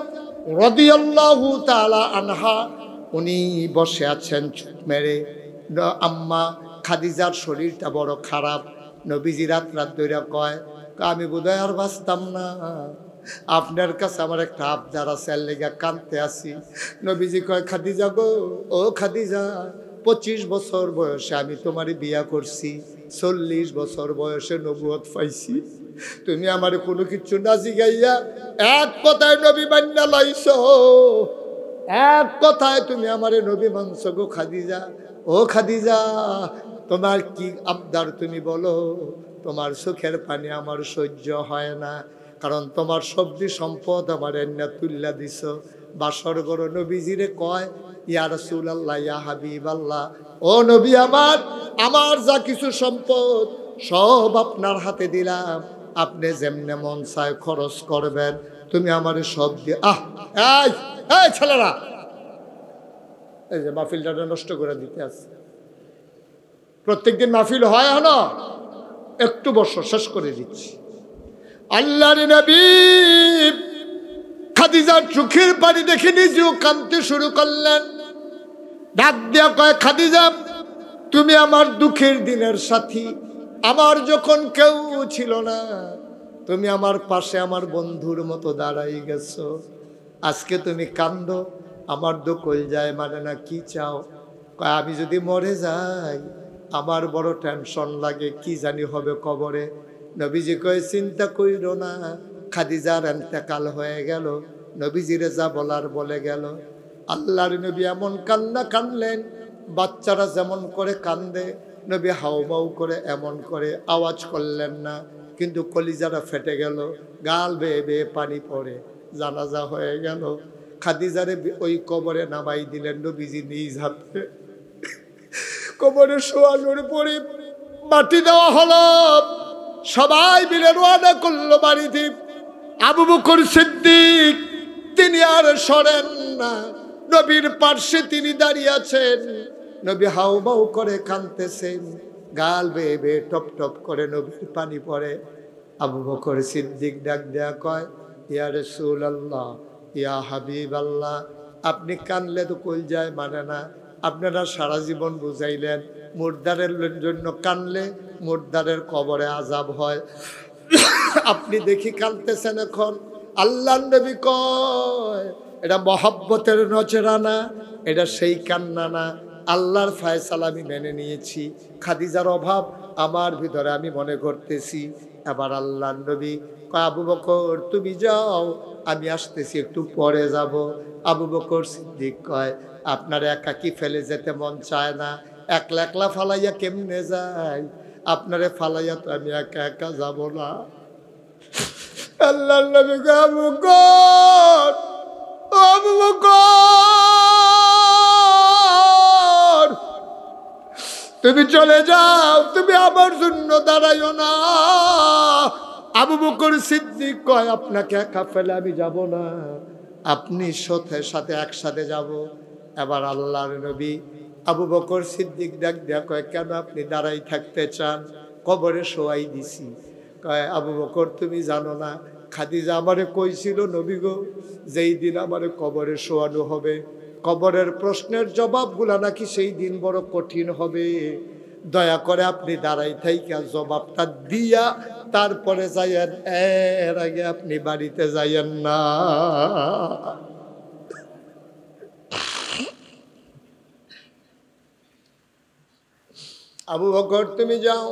রাদিয়াল্লাহু তাআলা আনহা উনি বসে আছেন চুপ মেরে আম্মা খাদিজার শরীরটা বড় খারাপ নবীজি রাত ধরে কয় আমি বোধহয় আর বাঁচতাম না আপনার কাছে আমার একটা আবদার আছে লেগা কাঁদতে আসি নবীজি কয় খাদিজা গো ও খাদিজা 25 বছর বয়সে আমি তোমার বিয়া করছি 40 বছর বয়সে নবুয়ত পাইছি তুমি আমার কোনো কিছু না জিগাইয়া এক কথায় নবী মান্না লাইছো এক কথায় তুমি আমারে নবী মানছো গো খাদিজা ও খাদিজা তোমার কি আবদার তুমি বলো তোমার চোখের পানি আমার সহ্য হয় না কারণ তোমার সবজি সম্পদ আমার এন্না তুল্লা দিছ বাসর গড় নবীজিরে কয় ইয়া রাসূলুল্লাহ ইয়া হাবিবাল্লাহ ও নবী আমার যা কিছু সম্পদ সব আপনার হাতে দিলাম আপনি যেমনে মন চায় খরচ করবেন তুমি আমারে সব দিয়ে এই ছেলেরা এই যে মাহফিলটা নষ্ট করে দিতে আছে প্রত্যেকদিন মাহফিল হয় না একটু বছর শেষ করে দিচ্ছি আল্লাহর নবী খাদিজার চোখের পানি দেখে নিজেও কাঁদতে শুরু করলেন ডাক দিয়া কয় খাদিজা তুমি আমার দুঃখের দিনের সাথী আমার যখন কেউ ছিল না তুমি আমার পাশে আমার বন্ধুর মতো দাঁড়াই গেছো আজকে তুমি কান্দো আমার তো কলজায় মানে না কি চাও কয় আমি যদি মরে যাই আমার বড় টেনশন লাগে কি জানি হবে কবরে নবীজি কয় চিন্তা কইরো না খাদিজার ইন্তেকাল হয়ে গেল নবীজিরে যা বলার বলে গেল আল্লাহর নবী এমন কান্না কানলেন বাচ্চারা যেমন করে কান্দে নবী হাউমাউ করে এমন করে আওয়াজ করলেন না কিন্তু কলিজারা ফেটে গেল গাল বেয়ে বেয়ে পানি পড়ে জানাজা হয়ে গেল খাদিজারে ওই কবরে নামাই দিলেন নবীজি নিজ হাতে কবরে শোয়ানোর পরে মাটি দেওয়া হলো সবাই মিলে রওনা করলো বাড়িতে আবু বকর সিদ্দিক তিনি আর সরেন না নবীর পাশে তিনি দাঁড়িয়ে আছেন নবী হাউমাউ করে কাঁদতেছেন গাল বেয়ে বেয়ে টপ টপ করে নবীর পানি পড়ে আবু বকর সিদ্দিক ডাক দেয়া কয় ইয়া রাসূলুল্লাহ, ইয়া হাবিবাল্লাহ। আপনি কানলে তো কই যায় মানে না। আপনারা সারা জীবন বুঝাইলেন মুর্দারের জন্য কানলে মুর্দারের কবরে আযাব হয়। আপনি দেখি কাঁদতেছেন এখন। আল্লাহর নবী কয় এটা মহব্বতের নজরানা, এটা সেই কান্না না। আল্লাহর ফয়সালা আমি মেনে নিয়েছি। খাদিজার অভাব আমার ভিতরে আমি মনে করতেছি। এবার আল্লাহর নবী কয় আবু বকর তুমি যাও, আমি আসতেছি, একটু পরে যাব। আবু বকর সিদ্দিক কয় আপনার একাকি ফেলে যেতে মন চায় না, একলা একলা ফালাইয়া কেমনে যাই? আপনারে ফালাইয়া তো আমি একা একা যাব না। আল্লাহর নবী কয় আবু বকর, ও আবু বকর তুমি চলে যাও, তুমি আমার জন্য দাঁড়াইও না। আবু বকর সিদ্দিক কয় আপনাকে একা ফেলে আমি যাব না, আপনি সাথে একসাথে যাব। এবার আল্লাহর নবী আবু বকর সিদ্দিক ডাক দেয়া কয় কেন আপনি দাঁড়াই থাকতে চান? কবরে শোয়াই দিছি। কয় আবু বকর তুমি জানো না খাদিজা আমারে কইছিল নবী গো, যেই দিন আমারে কবরে শোয়ানো হবে কবরের প্রশ্নের জবাবগুলা নাকি সেই দিন বড় কঠিন হবে। দয়া করে আপনি দাঁড়াই থাইকা জবাবটা দিয়া তারপরে যাইয়েন, এর আগে আপনি বাড়িতে যাইয়েন না। আবু বকর তুমি যাও,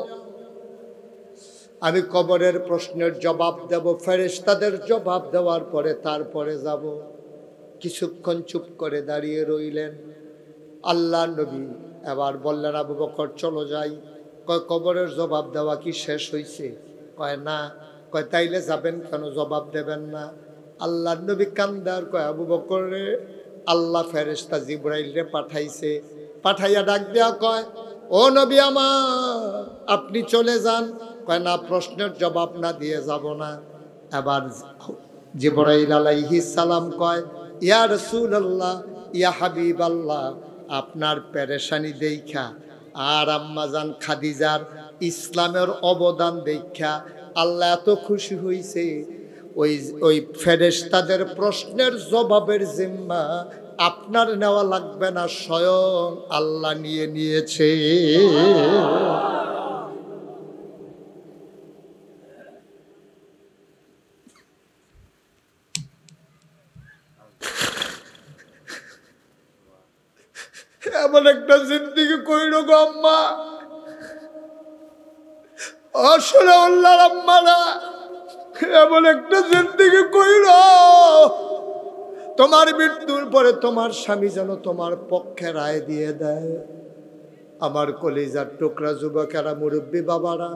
আমি কবরের প্রশ্নের জবাব দেব, ফেরেশতাদের জবাব দেওয়ার পরে তারপরে যাব। কিছুক্ষণ চুপ করে দাঁড়িয়ে রইলেন। আল্লাহ নবী এবার বললেন আবু বকর চলো যাই। কয় কবরের জবাব দেওয়া কি শেষ হয়েছে? কয় না। কয় তাইলে যাবেন কেন, জবাব দেবেন না? আল্লাহ নবী কান্দার কয় আবু বকর রে, আল্লাহ ফেরেশতা জিবরাইল রে পাঠাইছে। পাঠাইয়া ডাক দেয়া কয় ও নবী আমার আপনি চলে যান। কয় না, প্রশ্নের জবাব না দিয়ে যাব না। এবার জিবরাইল আলাইহিস সালাম কয় ইয়া রাসূলুল্লাহ, ইয়া হাবিবাল্লাহ, আপনার পেরেশানি দেখা আর আম্মাজান খাদিজার ইসলামের অবদান দেখা আল্লাহ এত খুশি হইছে, ওই ফেরেশতাদের প্রশ্নের জবাবের জিম্মা আপনার নেওয়া লাগবে না, স্বয়ং আল্লাহ নিয়ে নিয়েছে। এমন একটা জিন্দিগি কইল গো আম্মা, আসলে আল্লাহর আম্মা না, এমন একটা জিন্দিগি কইল তোমার মৃত্যুর পরে তোমার স্বামী যেন তোমার পক্ষে রায় দিয়ে দেয়। আমার কলিজার টুকরা যুবকেরা, মুরব্বী বাবারা,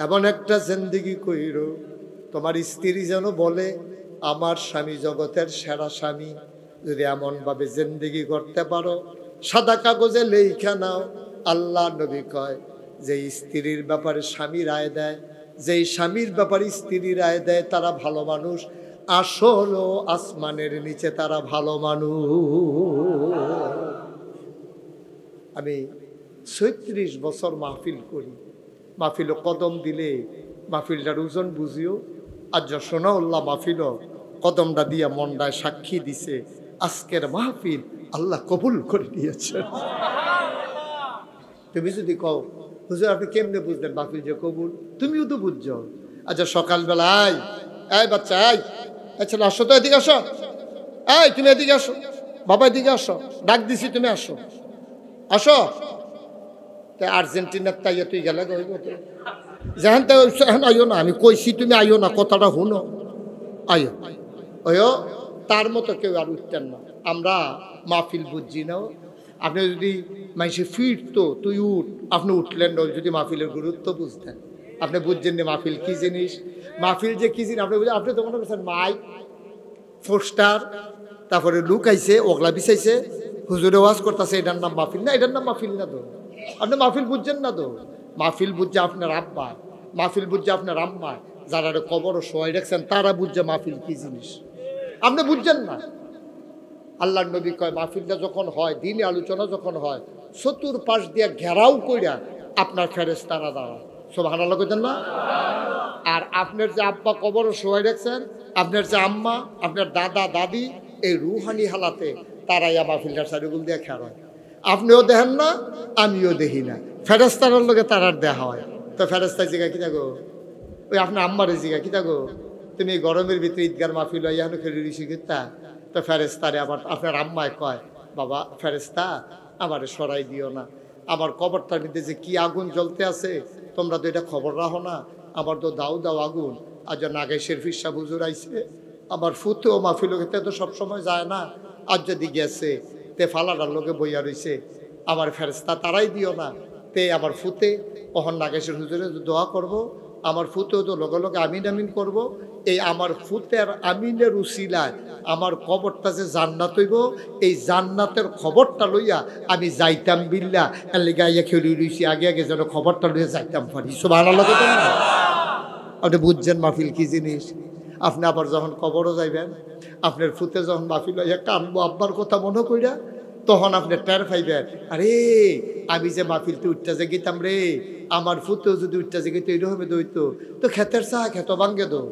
এমন একটা জিন্দিগি কইল তোমার স্ত্রী যেন বলে আমার স্বামী জগতের সেরা স্বামী। যদি এমনভাবে জিন্দিগি করতে পারো সাদা কাগজে লেখা নাও। আল্লাহ নবী কয় যে স্ত্রীর ব্যাপারে স্বামী রায় দেয়, যেই স্বামীর ব্যাপারে স্ত্রী রায় দেয় তারা ভালো মানুষ, আসলে আসমানের নিচে তারা ভালো মানুষ। আমি ৩৬ বছর মাহফিল করি, মাহফিল কদম দিলে মাহফিলটার ওজন বুঝিও। আর যশোনাউল্লাহ মাহফিল কদমটা দিয়া মন্ডায় সাক্ষী দিছে আজকের মাহফিল আল্লাহ কবুল করে দিয়েছে। তুমি যদি কও হুজুর আপনি কেমনে বুঝলেন মাহফিল যে কবুল? তুমিও তো বুঝছো। আচ্ছা সকালবেলা আয় বাচ্চা আচ্ছা আসো তো, এদিকে আসো, তুমি এদিকে আসো, বাবা এদিকে আসো, ডাক দিছি তুমি আসো আসো। তাই আর্জেন্টিনার তাইয়া তুই গেলে যেখান তেখান আইও না, আমি কইছি তুমি আইও না, কথাটা শুনো, আইও ওইও। তার মতো কেউ আর উঠতেন না। আমরা মাহফিল বুঝছি না। আপনি যদি মানুষে ফিরতো তুই উঠ, আপনি উঠলেন না। যদি মাহফিলের গুরুত্ব বুঝতেন, আপনি বুঝছেন না মাহফিল কি জিনিস, মাহফিল যে কি জিনিস আপনি বুঝলেন। আপনি তো মনে করছেন মাইক পোস্টার, তারপরে লুক আইছে ওগলা বিছাইছে হুজুরে ওয়াজ করতেছে, এটার নাম মাহফিল না? এটার নাম মাহফিল না তো। আপনি মাহফিল বুঝছেন না তো। মাহফিল বুঝছে আপনার আব্বা, মাহফিল বুঝছে আপনার আম্মা, যারা কবর শোয়াই রাখছেন তারা বুঝছে মাহফিল কি জিনিস, আপনি বুঝছেন না। আল্লাহর নবী কয় মাহফিলটা যখন হয়, দিনে আলোচনা যখন হয়, চতুর্পাশ দিয়ে ঘেরাও কইরা আপনার ফেরেশতারা দাঁড়ায়। সুবহানাল্লাহ কইতেন না? আর আপনার যে আব্বা কবরও শোয়াই রাখছেন, আপনার যে আম্মা, আপনার দাদা দাদি, এই রুহানি হালাতে তারাই আমার ফিল্টার সারিগুল দিয়ে খেয়াল হয়। আপনিও দেখেন না, আমিও দেখি না। ফেরেস্তার লোকে তারার দেখা হয়। তো ফেরেস্তার জিগা কি থাকো, ওই আপনার আম্মারের জিগা কি থাকো, তুমি গরমের ভিতরে ঈদগার মাহফিল হয় এখনো খেলে ঋষি কিতা। তো ফেরেস্তারে আবার আপনার আম্মায় কয়, বাবা ফেরেস্তা আমারে সরাই দিও না, আমার কবরটার মধ্যে যে কি আগুন জ্বলতে আছে তোমরা তো এটা খবর রাখো না, আমার তো দাও দাও আগুন। আজ নাগে শেরফির সাহ হুজুর আইছে, আমার ফুতেও মাহফিল খেতে তো সবসময় যায় না, আজ যদি গেছে তে ফালাডার লোকে বইয়া রইছে, আমার ফেরেস্তা তারাই দিও না। তে আমার ফুতে কখন নাগেশের হুজুরে দোয়া করব, আমার ফুতেও তো লগে লগে আমিন আমিন করব। এই আমার ফুতের আমিনের উসিলায় আমার কবরটা যে জান্নাত হইব, এই জান্নাতের খবরটা লইয়া আমি যাইতাম বিল্লা এর লেগে আইয়া খেলি রইছি, আগে আগে যেন খবরটা লইয়া যাইতাম পারি। সুবহানাল্লাহ কইতেন না? আপনি বুঝছেন মাহফিল কি জিনিস। আপনি আবার যখন কবরও যাইবেন, আপনার ফুতে যখন মাহফিল হইয়া কানবো আব্বার কথা মনে কইরা, তখন আপনি টের পাইবেন, আরে আমি যে মাহফিলতে উঠতে যে গেতাম রে, আমার ফুতেও যদি উঠতে যে গেতো এইরকম দইতো, তো ক্ষেতের চা খেত ভাঙ্গে দো।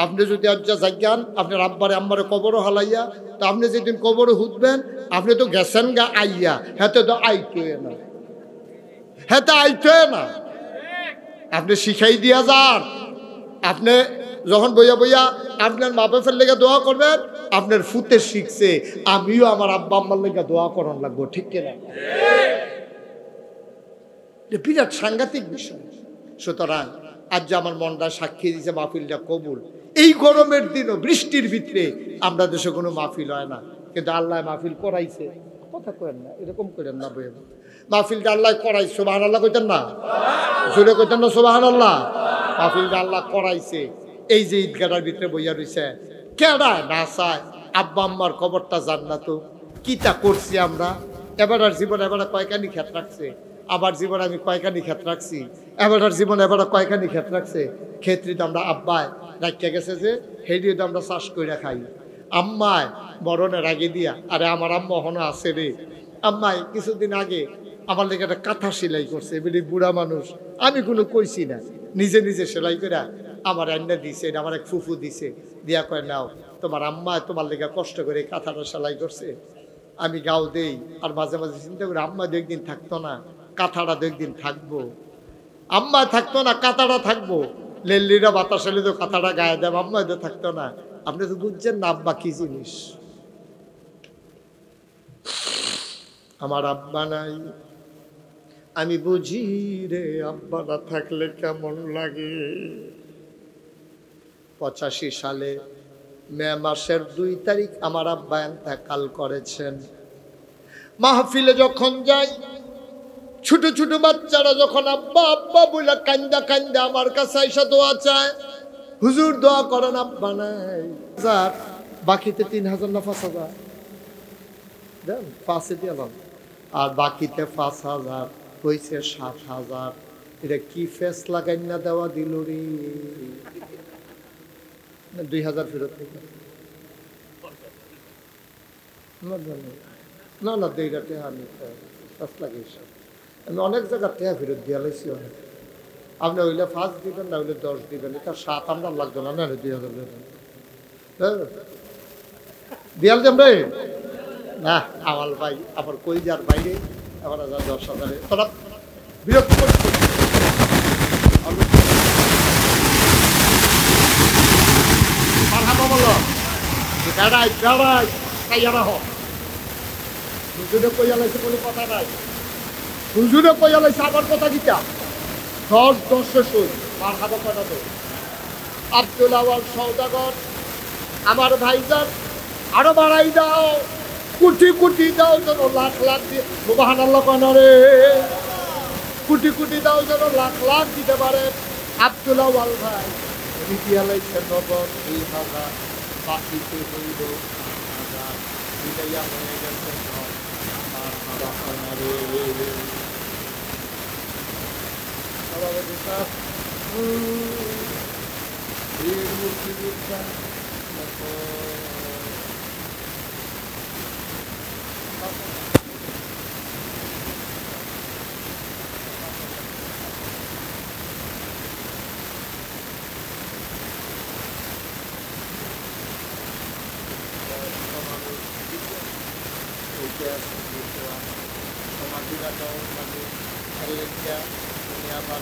আপনি যদি আজ যাইয়ান আপনার আব্বারে আম্মারে কবরও হালাইয়া, তো আপনি যেদিন কবরও হুদবেন আপনি তো গেছেন গা আইয়া, হেতে তো আইতোয় না, হেতে আইতোয় না। আপনি শিখাই দিয়া যান। আপনি যখন বইয়া বইয়া আপনার মা বাপের লেগে দোয়া করবেন, আপনার ফুতে শিখছে আমিও আমার আব্বা আম্মার লেগে দোয়া করার লাগবো, ঠিক কিনা? বিরাট সাংঘাতিক বিষয়। সুতরাং আজ যে আমার মনটা সাক্ষী দিয়েছে মাহফিলটা কবুল। এই গরমের দিনও বৃষ্টির ভিতরে আমরা দেশে কোনো মাহফিল হয় না, কিন্তু আল্লাহ মাহফিল করাইছে। কথা করেন না, এরকম করেন না বইয়ে, মাহফিলটা আল্লাহ করাইছে। সুবহানাল্লাহ কইতেন না? জোরে কইতেন না সুবহানাল্লাহ? মাহফিলটা আল্লাহ করাইছে। এই যে ঈদগাটার ভিতরে বইয়া রইছে, কেডায় না চায় আব্বা আম্মার কবরটা জান্নাত। কিতা করছি আমরা এবারের জীবন, এবারে কয়খানি ক্ষেত রাখছে, আবার জীবন আমি কয়খানি ক্ষেত রাখছি, এবারের জীবন এবারে কয়খানি ক্ষেত রাখছে। ক্ষেত্রে তো আমরা আব্বায় রাখিয়া গেছে যে হেডিও তো আমরা চাষ করে খাই। আম্মায় মরণের আগে দিয়া, আরে আমার আম্মা হনো আছে রে, আম্মায় কিছুদিন আগে আমার লেগে একটা কাঁথা সেলাই করছে, বলি বুড়া মানুষ, আমি কোনো কইছি না, নিজে নিজে সেলাই করে আমার রান্না দিছে, এটা আমার এক ফুফু দিছে, দিয়া কয় নাও তোমার আম্মা তোমার লেগে কষ্ট করে কাঁথাটা সেলাই করছে, আমি গাও দেই। আর মাঝে মাঝে চিন্তা করি আম্মা দু একদিন থাকতো না, কাঁথাটা দু একদিন থাকবো, আম্মা থাকতো না কাঁথাটা থাকবো, লেল্লিরা বাতাস এলে তো কাঁথাটা গায়ে দেব, আম্মা তো থাকতো না। আপনি তো বুঝছেন না আব্বা কি জিনিস। আমার আব্বা নাই, আমি বুঝি রে আব্বা না থাকলে কেমন লাগে। 85 সালে মে মাসের 2 তারিখ আমার আব্বা ইন্তেকাল করেছেন। মাহফিলে যখন যাই, ছোট ছোট বাচ্চারা যখন আব্বা আব্বা বলে কান্দা কান্দা আমার কাছে এসে দোয়া চায়, হুজুর দোয়া করেন আব্বা নাই। স্যার বাকিতে 3000 না 5000 দেন, 5 দিলাম, আর বাকিতে 5000 হয়েছে 7000। এটা কি ফেস লাগাই না দেওয়া দিল রে। 2000 ফেরত থেকে না না দেইটাতে আমি লাগিয়েছি, আমি অনেক জায়গার টেহা ফেরত দিয়া লাইছি অনেক। আপনি হইলে 5 দিবেন, না হইলে 10 দিবেন, এটা 7 আমরা লাগতো না, না 2000 দেবেন দিয়াল দেন রে না। আমার ভাই আবার কই যার বাইরে আবার 10,000 তোরা বিরক্ত করছি। বেড়াই বেড়াই কাইয়ারা হোক, হুজুরে কইয়া লাইছে কোনো কথা নাই, হুজুরে কইয়া লাইছে আমার কথা কিটা 10 সই মার খাবো কথা তো। আব্দুল আওয়াল সওদাগর আমার ভাইজান আরো বাড়াই দাও, কোটি কোটি দাও যেন লাখ লাখ দিয়ে, সুবহানাল্লাহ কেন রে, কোটি কোটি দাও যেন লাখ লাখ দিতে পারে। আব্দুল আওয়াল ভাই দিয়া লাইছে 90,000, বাকিতে হইল 5,000, মিলাইয়া হয়ে গেছে 10,000। সমাধিরা দেওয়ার মানে লেখা উনি আবার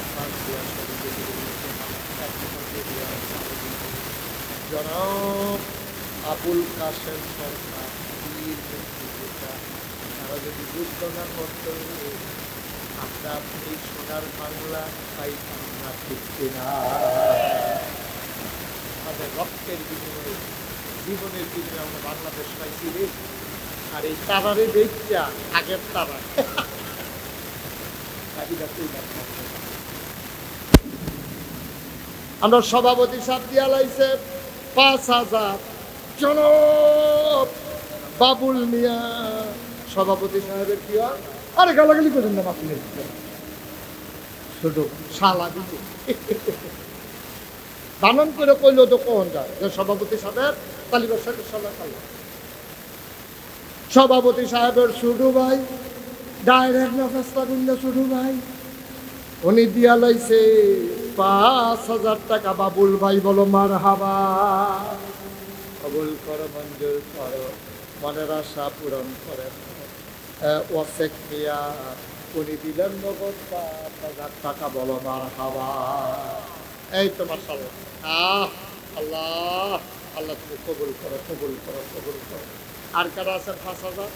জনাব আবুল কাশেম সরকার বীর মুক্তিযোদ্ধা। তারা যদি যুদ্ধ না করতে আমরা এই সোনার বাংলা পাইতাম না, ঠিক কিনা? আমাদের রক্তের বিনিময়ে, জীবনের বিনিময়ে আমরা বাংলাদেশ পাইছি রে। আর এই তারারে দেখছা আগের তারা আমরা সভাপতি সাহেব দিয়া লাইছে ৫,০০০। জনাব বাবুল মিয়া সভাপতি সাহেবের কি হয়? আরে গালাগালি করেন না, আপনি ছোট শালা দিতে বানন করে কইলো তো কখন যায় যে সভাপতি সাহেবের তালিবাস সাহেবের শালা কালা। সভাপতি সাহেবের ছোট ভাই ডাইরেক্ট নফাস্তা করলে ছোট ভাই উনি দিয়া লাইছে ৫,০০০ টাকা। বাবুল ভাই বলো মার হাবা, কবুল করো, মঞ্জুর করো, মনের আশা পূরণ করে। ওয়াসেক মিয়া উনি দিলেন নগদ ৫,০০০ টাকা, বলো মার হাবা। এই তো মাশাআল্লাহ, আল্লাহ আল্লাহ তুমি কবুল করো, কবুল করো, কবুল করো। আর কারা আছেন ৫,০০০?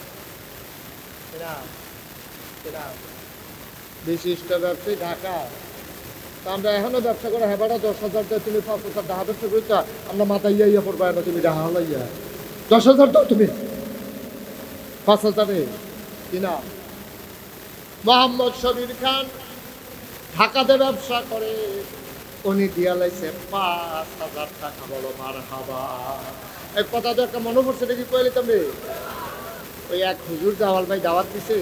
বিশিষ্ট ব্যবসায়ী ঢাকা। তা আমরা এখনো ব্যবসা করে হেবাটা ১০,০০০ দেয়, তুমি ৫,০০০ ডাহা ব্যবসা করছো, আমরা মাথা ইয়া করবো না, তুমি ডাহা হলাইয়া ১০,০০০ দাও তুমি ৫,০০০ কিনা। মোহাম্মদ শবীর খান ঢাকাতে ব্যবসা করে, উনি দিয়া লাইছে ৫,০০০ টাকা, বলো মার হাবা। এই কথা তো একটা মনে পড়ছে নাকি কইলে তুমি? ওই এক হুজুর জাওয়াল ভাই দাওয়াত দিছে,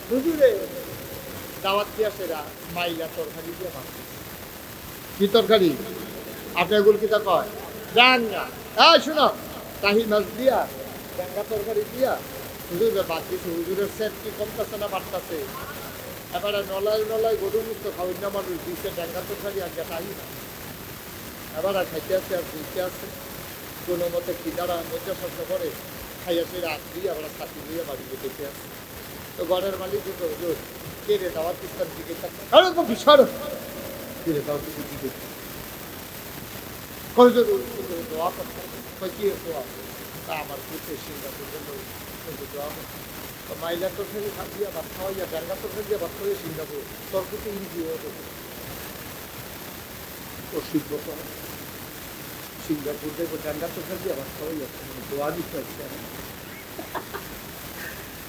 হুজুরে দাওয়াত দিয়ে আসে মাইলা তরকারি দিয়ে ভাত। কি তরকারি? আপনি এগুলো কি তা কয়? ডাঙ্গা। হ্যাঁ শোনো, কাহি মাছ দিয়া ডাঙ্গা তরকারি দিয়া হুজুর ভাত দিছে। হুজুরের সেট কি কমতেছে না বাড়তেছে? এবারে নলাই নলাই গরুর মুক্ত খাওয়াই না মানুষ দিচ্ছে ডাঙ্গা তরকারি আগে কাহি না। এবার আর খাইতে আছে আর দিতে আছে কোনো মতে খিদারা মধ্যে শব্দ করে খাইয়াছে রাত দিয়ে আবার ছাতি দিয়ে বাড়ি যেতে আছে। তো ঘরের মালিক কিন্তু হুজুর কে রে দাওয়াত ইসলাম দিকে কে রে দাওয়াত দিকে দোয়া করতে কি দোয়া? তা আমার পুত্রের সিঙ্গাপুর জন্য দোয়া করতে। তো মাইলা তরকারি ভাত দিয়া ভাত খাওয়াইয়া ডাঙ্গা তরকারি দিয়ে ভাত খাওয়াইয়া সিঙ্গাপুর তোর পুত্রে ইন্ডিয়া অসুস্থ সিঙ্গাপুর দেখবো ডাঙ্গা তরকারি দিয়ে ভাত খাওয়াইয়া দোয়া দিতে হচ্ছে।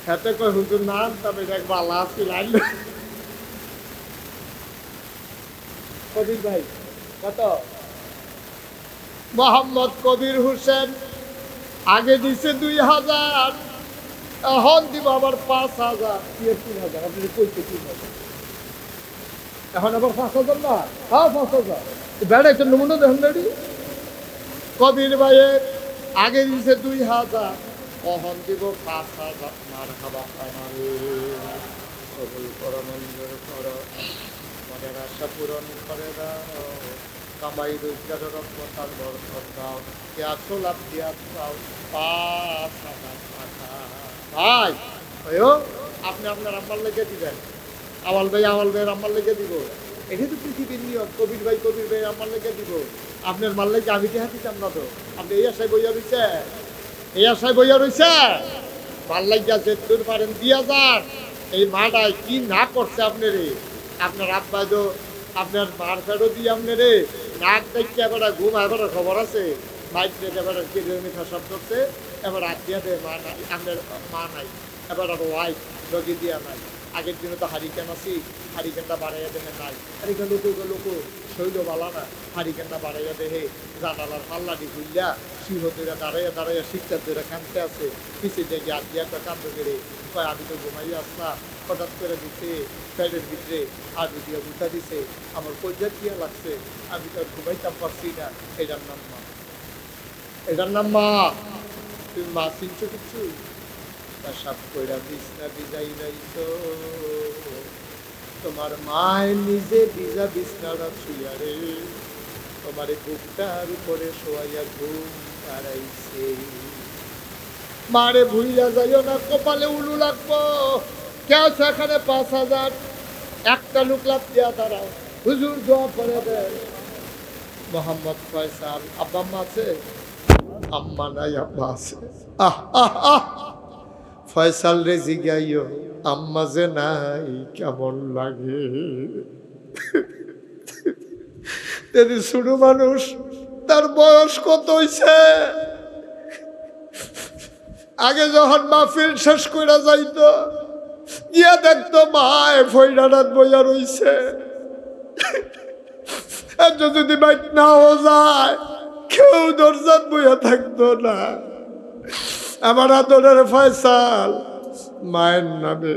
হাতে কয় হুজুর নাম তবে দেখবো আল্লাহ আসি লাইল। কবির ভাই কত? মোহাম্মদ কবির হোসেন আগে দিছে ২,০০০, এখন দিব আবার ৫,০০০। ৩,০০০ আপনি কইতে ৩,০০০, এখন আবার ৫,০০০ না? হ্যাঁ ৫,০০০। বেড়া একটা নমুনা দেখুন রেডি। কবির ভাইয়ের আগে দিছে ২,০০০, কখন দিব ৫,০০০। মার খাবা কবুল করো, মঞ্জুর করো, মনের আশা পূরণ করে দাও, কামাই রোজগারের রক্ষতার বরকত দাও, কে আসো লাভ দিয়া দাও ৫,০০০ টাকা। ভাই আপনি আপনার আম্মার লেগে দিবেন, আওয়াল ভাই আম্মার লেগে দিব। এটি তো পৃথিবীর নিয়ম। কবির ভাই আম্মার লেগে দিব। আপনার মাল লেগে আমি টেহা দিতাম না তো। আপনি এই আশায় বইয়া রয়েছে, এই আশায় বইয়া রয়েছে। ভাল লাগিয়া যেতুর পারেন দিয়া যান। এই মাটায় কি না করছে আপনারে, আপনার আব্বা তো আপনার মার ফেরো দিয়ে আপনারে নাক দেখতে এবার ঘুম এবার খবর আছে। মাইক দেখে এবার কেটে মিঠা সব করছে, এবার আত্মীয়া দেয় মা নাই, আপনার মা নাই, এবার আর ওয়াইফ লগি দিয়া নাই। আগের দিনে তো হারিকেন আছি, হারিকেনটা বাড়াইয়া দেখে নাই। হারিকেন লোক শৈল বালা না, হারিকেনটা বাড়াইয়া দেখে জানালার পাল্লাটি খুললা সিংহদুরা দাঁড়াইয়া শিক্ষার দূরে কাঁদতে আছে। পিছিয়ে দেখে আত্মীয়া একটা কান্দ কেড়ে কয় আমি তো ঘুমাইয়া আসলাম, হঠাৎ করে দিচ্ছে প্যাডের ভিতরে আলু দিয়ে গুটা দিছে, আমার পর্যায় দিয়ে লাগছে, আমি তো ঘুমাইতাম পারছি না। এটার নাম মা, এটার নাম মা। তুমি মা চিনছো কিচ্ছু? সব কইরা বিছনা ভিজাই নাইছো, তোমার মায়ের নিজে ভিজা বিছনাটা ছুঁয়া রে, তোমার বুকটার উপরে শোয়াইয়া ঘুম হারাইছে। মারে ভুইয়া যাইও না, কপালে উলু লাগবো। কে আছে এখানে 5,000? একটা লোক লাভ দিয়া দাঁড়াও, হুজুর দোয়া করে দেন। মোহাম্মদ ফয়সাল। আব্বা আম্মা আছে? আম্মা নাই, আব্বা আছে। আহ আহ আহ, ফয়সাল রে জিগাইও আম্মা যে নাই কেমন লাগে। যদি ছোট মানুষ, তার বয়স কত হইছে? আগে যখন মাহফিল শেষ করে যাইতো, গিয়া দেখতো মায় ফৈরানাথ বইয়া রইছে। যদি বাইক নাও যায়, কেউ দরজাত বইয়া থাকতো না। আমার আদরের ফয়সাল মায়ের নামে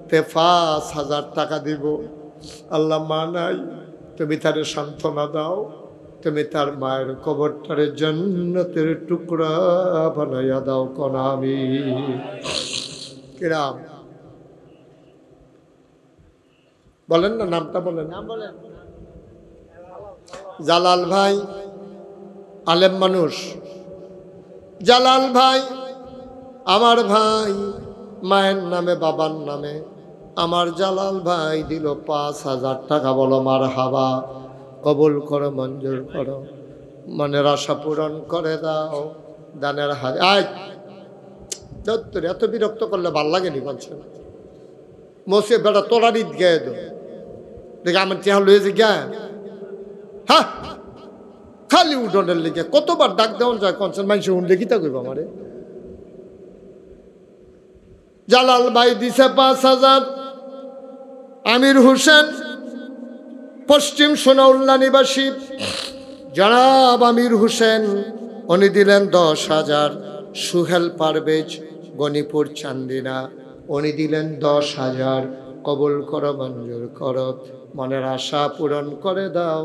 5,000 টাকা দিব। আল্লাহ মা নাই, তুমি তারে সান্ত্বনা দাও, তুমি তার মায়ের কবরটারে জান্নাতের টুকরা বানাইয়া দাও। কোন আমি কিরাম বলেন না, নামটা বলেন। জালাল ভাই আলেম মানুষ। জালাল ভাই আমার ভাই, মায়ের নামে বাবার নামে আমার জালাল ভাই দিল 5,000 টাকা। বলো মারহাবা। কবুল করো, মঞ্জুর করো, মনের আশা পূরণ করে দাও। দানের হাত আয় তোর এত বিরক্ত করলে ভাল লাগেনি বলছেন। মসে বেটা তোরা ঈদ গেয়ে দো দেখে আমার চেহারা লয়েছে গা। হ্যাঁ, খালি উঠোনের লিখে কতবার ডাক দেওয়া যায় কনসেন মানুষ উঠলে কি তা করবো আমারে। জালাল ভাই দিছে 5,000। আমির হোসেন পশ্চিম সোনাউল্লা নিবাসী জনাব আমির হোসেন, উনি দিলেন 10,000। সুহেল পারভেজ গণিপুর চান্দিনা, উনি দিলেন 10,000। কবুল করো, মঞ্জুর করো, মনের আশা পূরণ করে দাও।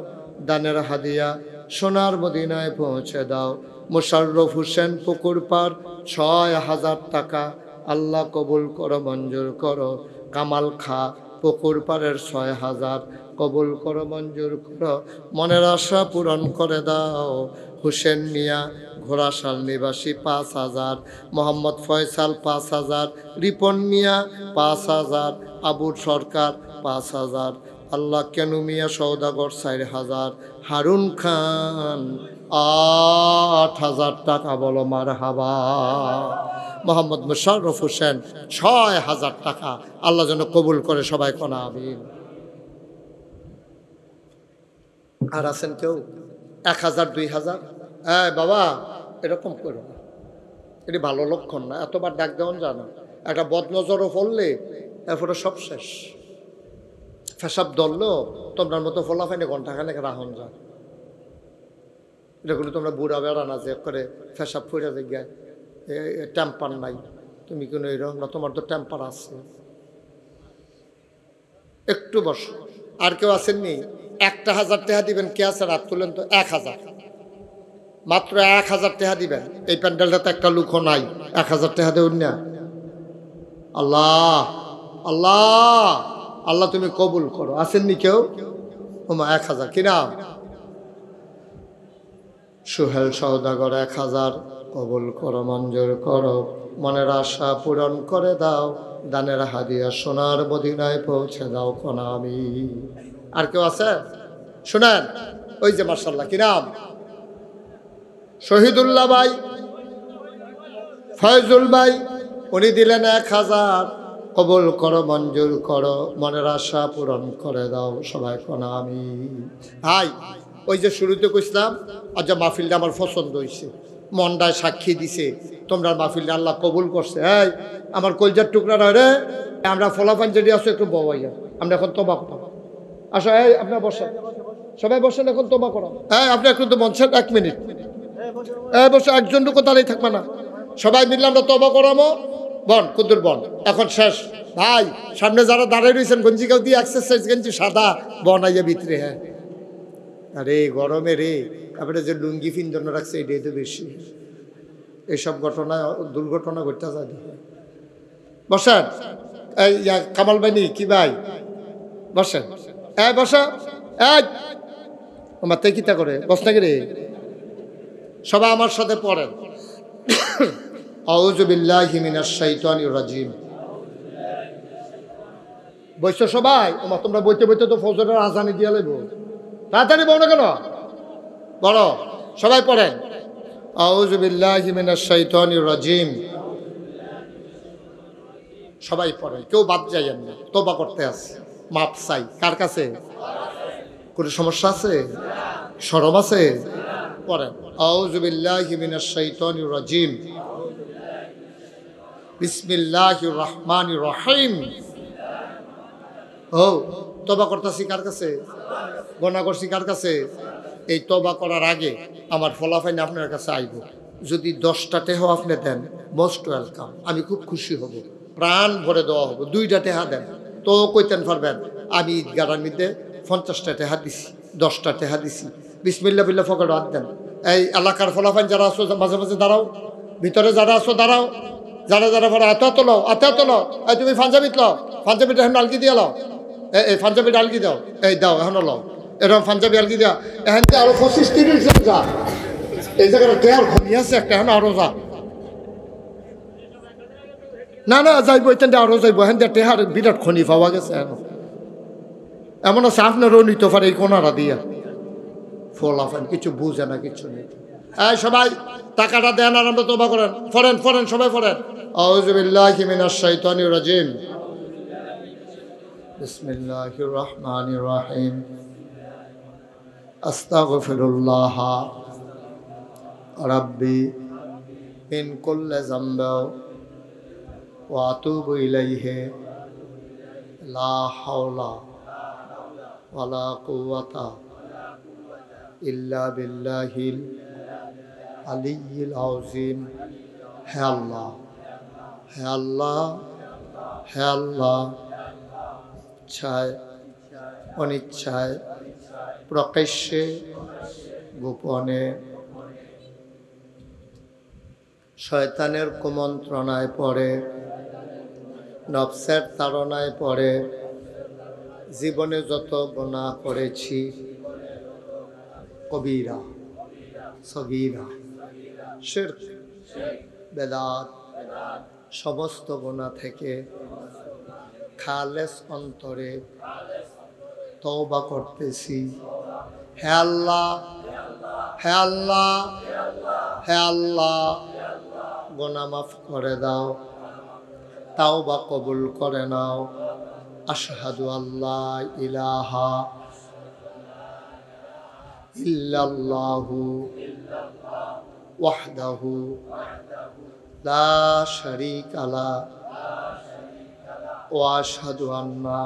দানের হাদিয়া সোনার মদিনায় পৌঁছে দাও। মোশাররফ হোসেন পুকুরপাড় 6,000 টাকা। আল্লাহ কবুল করো, মঞ্জুর করো। কামাল খা পুকুরপাড়ের 6,000। কবুল করো, মঞ্জুর করো, মনের আশা পূরণ করে দাও। হুসেন মিয়া ঘোড়াশাল নিবাসী 5,000। মোহাম্মদ ফয়সাল 5,000। রিপন মিয়া 5,000। আবুর সরকার 5,000। আল্লাহ কেনু মিয়া সৌদাগর 4,000। হারুন খান 8,000 টাকা। বলো মারহাবা। মোহাম্মদ মোশাররফ হোসেন 6,000 টাকা। আল্লাহ যেন কবুল করে, সবাই কোনা আমিন। আর আছেন কেউ 1,000 2,000? হ্যাঁ বাবা, এরকম করো না, এটি ভালো লক্ষণ না। এতবার ডাক দেওয়ান জানো, একটা বদনজরও পড়লে এরপরে সব শেষ। ফেসাব ধরলো তোমরার মতো ফলাফাইনে ঘন্টাখানেক রাহন যা। এগুলো তোমরা বুড়া বেড়া না যে করে ফেসাব ফুড়ে যে টেম্পার নাই। তুমি কোনো এরকম না, তোমার তো টেম্পার আছে। একটু বসো। আর কেউ আসেননি? 1,000 টাকা দিবেন। কে আছে? রাত তুলেন তো। 1,000, মাত্র 1,000 টাকা দিবেন। এই প্যান্ডেলটাতে একটা লুকও নাই। 1,000 টাকা দেউন না। আল্লাহ আল্লাহ আল্লাহ তুমি কবুল করো। আসেননি কেউ? ওমা 1,000। কি নাম? সুহেল সওদাগর 1,000। কবুল করো, মঞ্জুর করো, মনের আশা পূরণ করে দাও। দানের হাদিয়া সোনার মদিনায় পৌঁছে দাও। কোন আমি। আর কেউ আছে? শুনেন, ওই যে মাশাআল্লাহ, কি নাম? শহীদুল্লাহ ভাই, ফয়জুল ভাই, উনি দিলেন 1,000। কবুল করো, মঞ্জুর করো, মনের আশা পূরণ করে দাও। সবাই কোন আমি। হাই, ওই যে শুরুতে কইছিলাম, আজ মাহফিলটা আমার পছন্দ হয়েছে, মনটায় সাক্ষী দিছে। তোমরা মাহফিলটা আল্লাহ কবুল করছে। এই আমার কলজার টুকরা নয় রে, আমরা ফলাফান যেটি আসো একটু ববাইয়া, আমরা এখন তোমা করো। আসো, এই আপনার বসেন, সবাই বসেন, এখন তোমা করো। হ্যাঁ, আপনি এখন তো বলছেন 1 মিনিট। এই বসে, একজন টুকু তাহলেই থাকবে না, সবাই মিললে আমরা তবা করামো। বন কুদ্দুর বন, এখন শেষ। ভাই সামনে যারা দাঁড়িয়ে রয়েছেন, গঞ্জি গাও দিয়ে এক্সারসাইজ গেঞ্জি সাদা বন আইয়া ভিতরে। হ্যাঁ, আরে গরমে রে, তারপরে যে লুঙ্গি ফিন্দন রাখছে এটাই তো বেশি। এইসব ঘটনা, দুর্ঘটনা ঘটতে যায়। বসেন। এই কামাল বানি কি ভাই, বসেন। এই বসা। এই আমার তাই কিতা করে বস নাকি রে? সবাই আমার সাথে পড়েন। আউযু বিল্লাহি মিনাশ শাইতানির রাজিম। বইছো সবাই? তোমরা বইতে বইতে তো ফজরের আজানি দিয়ে লইব। তাড়াতাড়ি বলো না কেন? বলো সবাই পড়েন। আউযু বিল্লাহি মিনাশ শাইতানির রাজিম। সবাই পড়ে, কেউ বাদ যাইয়েন না। তওবা করতে আছে, মাপ চাই। কার কাছে? কোনো সমস্যা আছে? শরম আছে? পড়েন। আউযু বিল্লাহি মিনাশ শাইতানির রাজিম। বিসমিল্লাহির রহমানির রহিম। ও তওবা করতেছি কার কাছে? গুনাহ করছি কার কাছে? এই তওবা করার আগে আমার ফলাফল আপনার কাছে আইব। যদি 10টা টেহা আপনি দেন, মোস্ট ওয়েলকাম, আমি খুব খুশি হব, প্রাণ ভরে দেওয়া হবো। 2টা টেহা দেন তো কইতেন পারবেন আমি ঈদগাড়ার মধ্যে 50টা টেহা দিছি, 10টা টেহা দিছি। বিসমিল্লাহ বিল্লাহ ফকর হাত দেন। এই এলাকার ফলাফল যারা আছো মাঝে মাঝে দাঁড়াও, ভিতরে যারা আছো দাঁড়াও, যারা যারা পরে এত তোলো, এত তোলো। এই তুমি পাঞ্জাবিত লো, পাঞ্জাবিটা এখন আলগি দিয়ে লাও। এই পাঞ্জাবিটা আলগি দাও, এই দাও এখনো লাও। এরকম পাঞ্জাবি আলগি দেওয়া এখন আরো 25-30 জন যা। এই জায়গাটা টেয়ার খনি আছে একটা, এখন আরো যা। না না যাইব, এখান আরো যাইব। হ্যাঁ টেহার বিরাট খনি পাওয়া গেছে। এমন আছে আপনারও নিতে পারে এই কোনারা দিয়া। ফলাফান কিছু বুঝে না, কিছু নেই। এই সবাই টাকাটা দেন আর আমরা তওবা করেন। ফরেন ফরেন সবাই ফরেন। আউযু বিল্লাহি মিনাশ শাইতানির রাজিম। বিসমিল্লাহির রহমানির রহিম। আস্তাগফিরুল্লাহ রাব্বি মিন কুল্লি যামবি ওয়া আতুবু ইলাইহি লা হাওলা ওয়ালা কুওয়াতা ইল্লা বিল্লাহিল আলিয়্যিল আযীম। হে আল্লাহ, হে আল্লাহ, হে আল্লাহ, ইচ্ছায় অনিচ্ছায় প্রকাশ্যে গোপনে শয়তানের কুমন্ত্রণায় পড়ে, নফসের তাড়নায় পড়ে জীবনে যত গুনাহ করেছি, কবিরা সগীরা শিরক বেদাত সমস্ত গুনাহ থেকে খালেস অন্তরে তওবা করতেছি। হে আল্লাহ, হে আল্লাহ, হে আল্লাহ, গুনাহ মাফ করে দাও, তাওবা কবুল করে নাও। আশহাদু আল্লা ইলাহা ইল্লাল্লাহু ওয়াহদাহু লা শারীকা লা ওয়া আশহাদু আন্না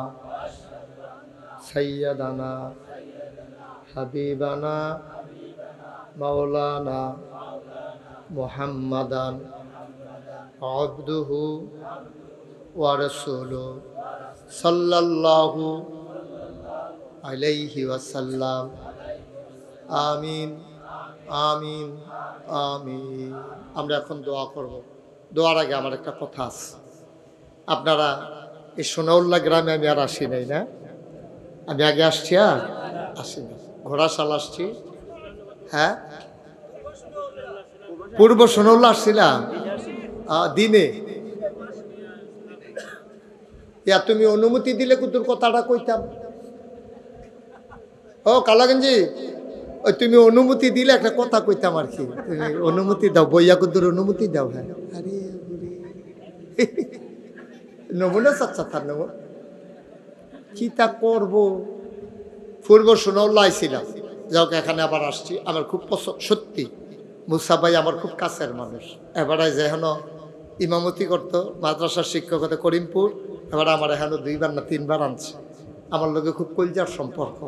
সাইয়্যিদানা হাবিবানা মাওলানা মুহাম্মাদান আবদুহু ওয়া রাসূলুহু সাল্লাল্লাহু আলাইহি ওয়াসাল্লাম। আমিন আমিন আমিন। আমরা এখন দোয়া করব। দোয়ার আগে আমার একটা কথা আছে। আপনারা এই সোনাউল্লাহ গ্রামে আমি আর আসি নাই না? আমি আগে আসছি আর আসিনি। ঘোড়াশাল আসছি। হ্যাঁ পূর্ব সোনাউল্লাহ আসছিলাম দিনে। ইয়া তুমি অনুমতি দিলে কুতুর কথাটা কইতাম। ও কালাগঞ্জি, ওই তুমি অনুমতি দিলে একটা কথা কইতাম আর কি। তুমি অনুমতি দাও, বইয়া কুতুর অনুমতি দাও। হ্যাঁ আরে নেবো না চাচ্ছা তার নেবো কি তা করবো। পূর্ব সোনাউল্লাহ আইছিলাম, যাও এখানে আবার আসছি। আমার খুব পছন্দ সত্যি। মুসা ভাই আমার খুব কাছের মানুষ। এবারে যেন ইমামতি করতো মাদ্রাসার শিক্ষকতা করিমপুর, এবার আমার এখানে 2বার না 3বার আনছে। আমার লোকে খুব কলজার সম্পর্ক।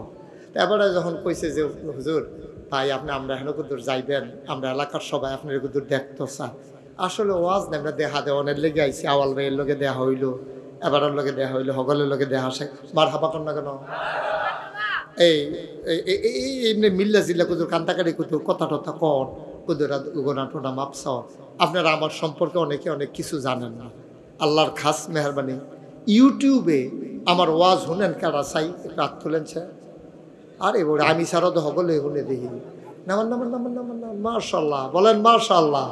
এবারে যখন কইছে যে হুজুর ভাই আপনি আমরা এখানে কুদুর যাইবেন, আমরা এলাকার সবাই আপনার কুদুর দেখতো চাই। আসলে ওয়াজ না, আমরা দেহা দেওয়ানের লেগে আইছি। আওয়াল ভাইয়ের লোকে দেয়া হইলো, এবারের লোকে দেয়া হইলো, হগলের লোকে দেয়া আসে। মার হাবা কর না কেন? এই এমনি মিল্লা জিল্লা কুদুর কান্তাকারি কুদুর কথা টথা কর কুদুর গোনা টোনা মাপস। আপনারা আমার সম্পর্কে অনেকে অনেক কিছু জানেন না। আল্লাহর খাস মেহরবানি ইউটিউবে আমার ওয়াজ শুনেন কারা চাই রাত তুলেনছে। আরে বলে আমি ছাড়া তো হগলে শুনে দেখি। নামান নামান নামান নামান নামান মাশাল্লাহ বলেন মাশাল্লাহ।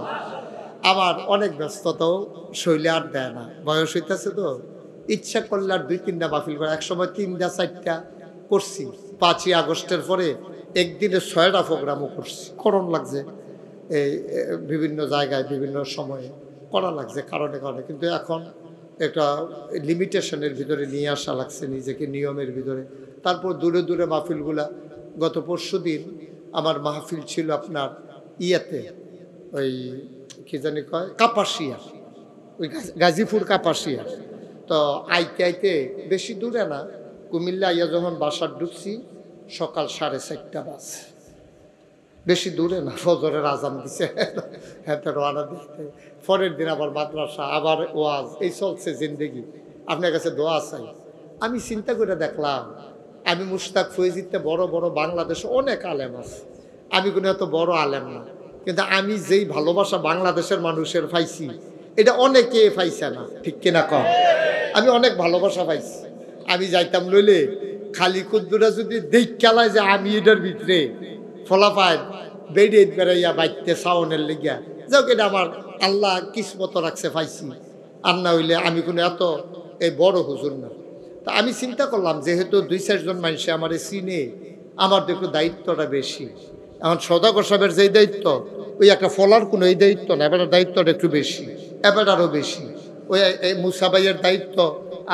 আমার অনেক ব্যস্ততাও শৈলে আর দেয় না, বয়স হইতেছে তো। ইচ্ছা করলে আর 2-3টা মাহফিল করে, একসময় 3টা-4টা করছি। 5ই আগস্টের পরে একদিনে 6টা প্রোগ্রামও করছি, করণ লাগছে এই বিভিন্ন জায়গায় বিভিন্ন সময়ে করা লাগছে কারণে কারণে। কিন্তু এখন একটা লিমিটেশনের ভিতরে নিয়ে আসা লাগছে নিজেকে, নিয়মের ভিতরে। তারপর দূরে দূরে মাহফিলগুলা, গত পরশুদিন আমার মাহফিল ছিল আপনার ইয়াতে, ওই কি জানি কয়, কাপাসিয়া, ওই গাজীপুর কাপাসিয়া। তো আইতে আইতে বেশি দূরে না, কুমিল্লা আইয়া যখন বাসার ঢুকছি সকাল 4:30 বাজে। বেশি দূরে না, ফজরের আজান দিছে, হ্যাঁ রওনা দিতে। পরের দিন আবার মাদ্রাসা, আবার ওয়াজ, এই চলছে জিন্দেগি। আপনার কাছে দোয়া চাই। আমি চিন্তা করে দেখলাম, আমি মুশতাক ফৈজিতে বড় বড় বাংলাদেশে অনেক আলেম আছে, আমি কোনো এত বড় আলেম না, কিন্তু আমি যেই ভালোবাসা বাংলাদেশের মানুষের পাইছি এটা অনেকে পাইছে না, ঠিক কিনা কম? আমি অনেক ভালোবাসা পাইছি। আমি যাইতাম লইলে খালি কুদ্দুরা যদি দেখ খেলায় যে আমি এটার ভিতরে ফলাফায় বেড়ে বেড়াইয়া বাইতে সাউনের লেগিয়া যাক, এটা আমার আল্লাহ কিসমত রাখছে পাইছি। আর না হইলে আমি কোনো এত এই বড় হুজুর না। তা আমি চিন্তা করলাম, যেহেতু 2-4 জন মানুষে আমার চিনে, আমার তো একটু দায়িত্বটা বেশি। এখন সদাগর সাহেবের যেই দায়িত্ব, ওই একটা ফলার কোনো এই দায়িত্ব না, এবার দায়িত্বটা একটু বেশি, এবার আরও বেশি। ওই মুসাবাইয়ের দায়িত্ব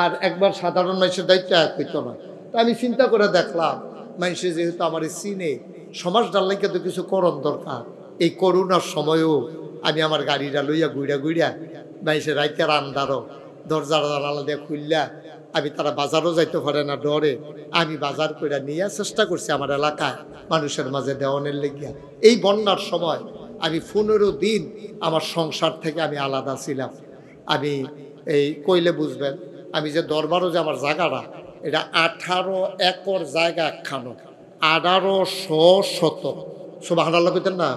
আর একবার সাধারণ মানুষের দায়িত্ব এক হইতো না। তা আমি চিন্তা করে দেখলাম, মানুষে যেহেতু আমার চিনে, সমাজ ডাল্লাইকে তো কিছু করণ দরকার। এই করোনার সময়ও আমি আমার গাড়িটা লইয়া গুইড়া মানুষের রাইতের আন্দারও দরজা জানালা দিয়ে খুললা, আমি তারা বাজারও যাইতে পারে না ডরে, আমি বাজার করে নিয়ে চেষ্টা করছি আমার এলাকায় মানুষের মাঝে দেওয়ানের লেগিয়া। এই বন্যার সময় আমি 15 দিন আমার সংসার থেকে আমি আলাদা ছিলাম। আমি এই কইলে বুঝবেন, আমি যে দরবারও যে আমার জায়গাটা, এটা 18 একর জায়গা একখানো, 1800 শতক। সুবহানাল্লাহ কইতেন না?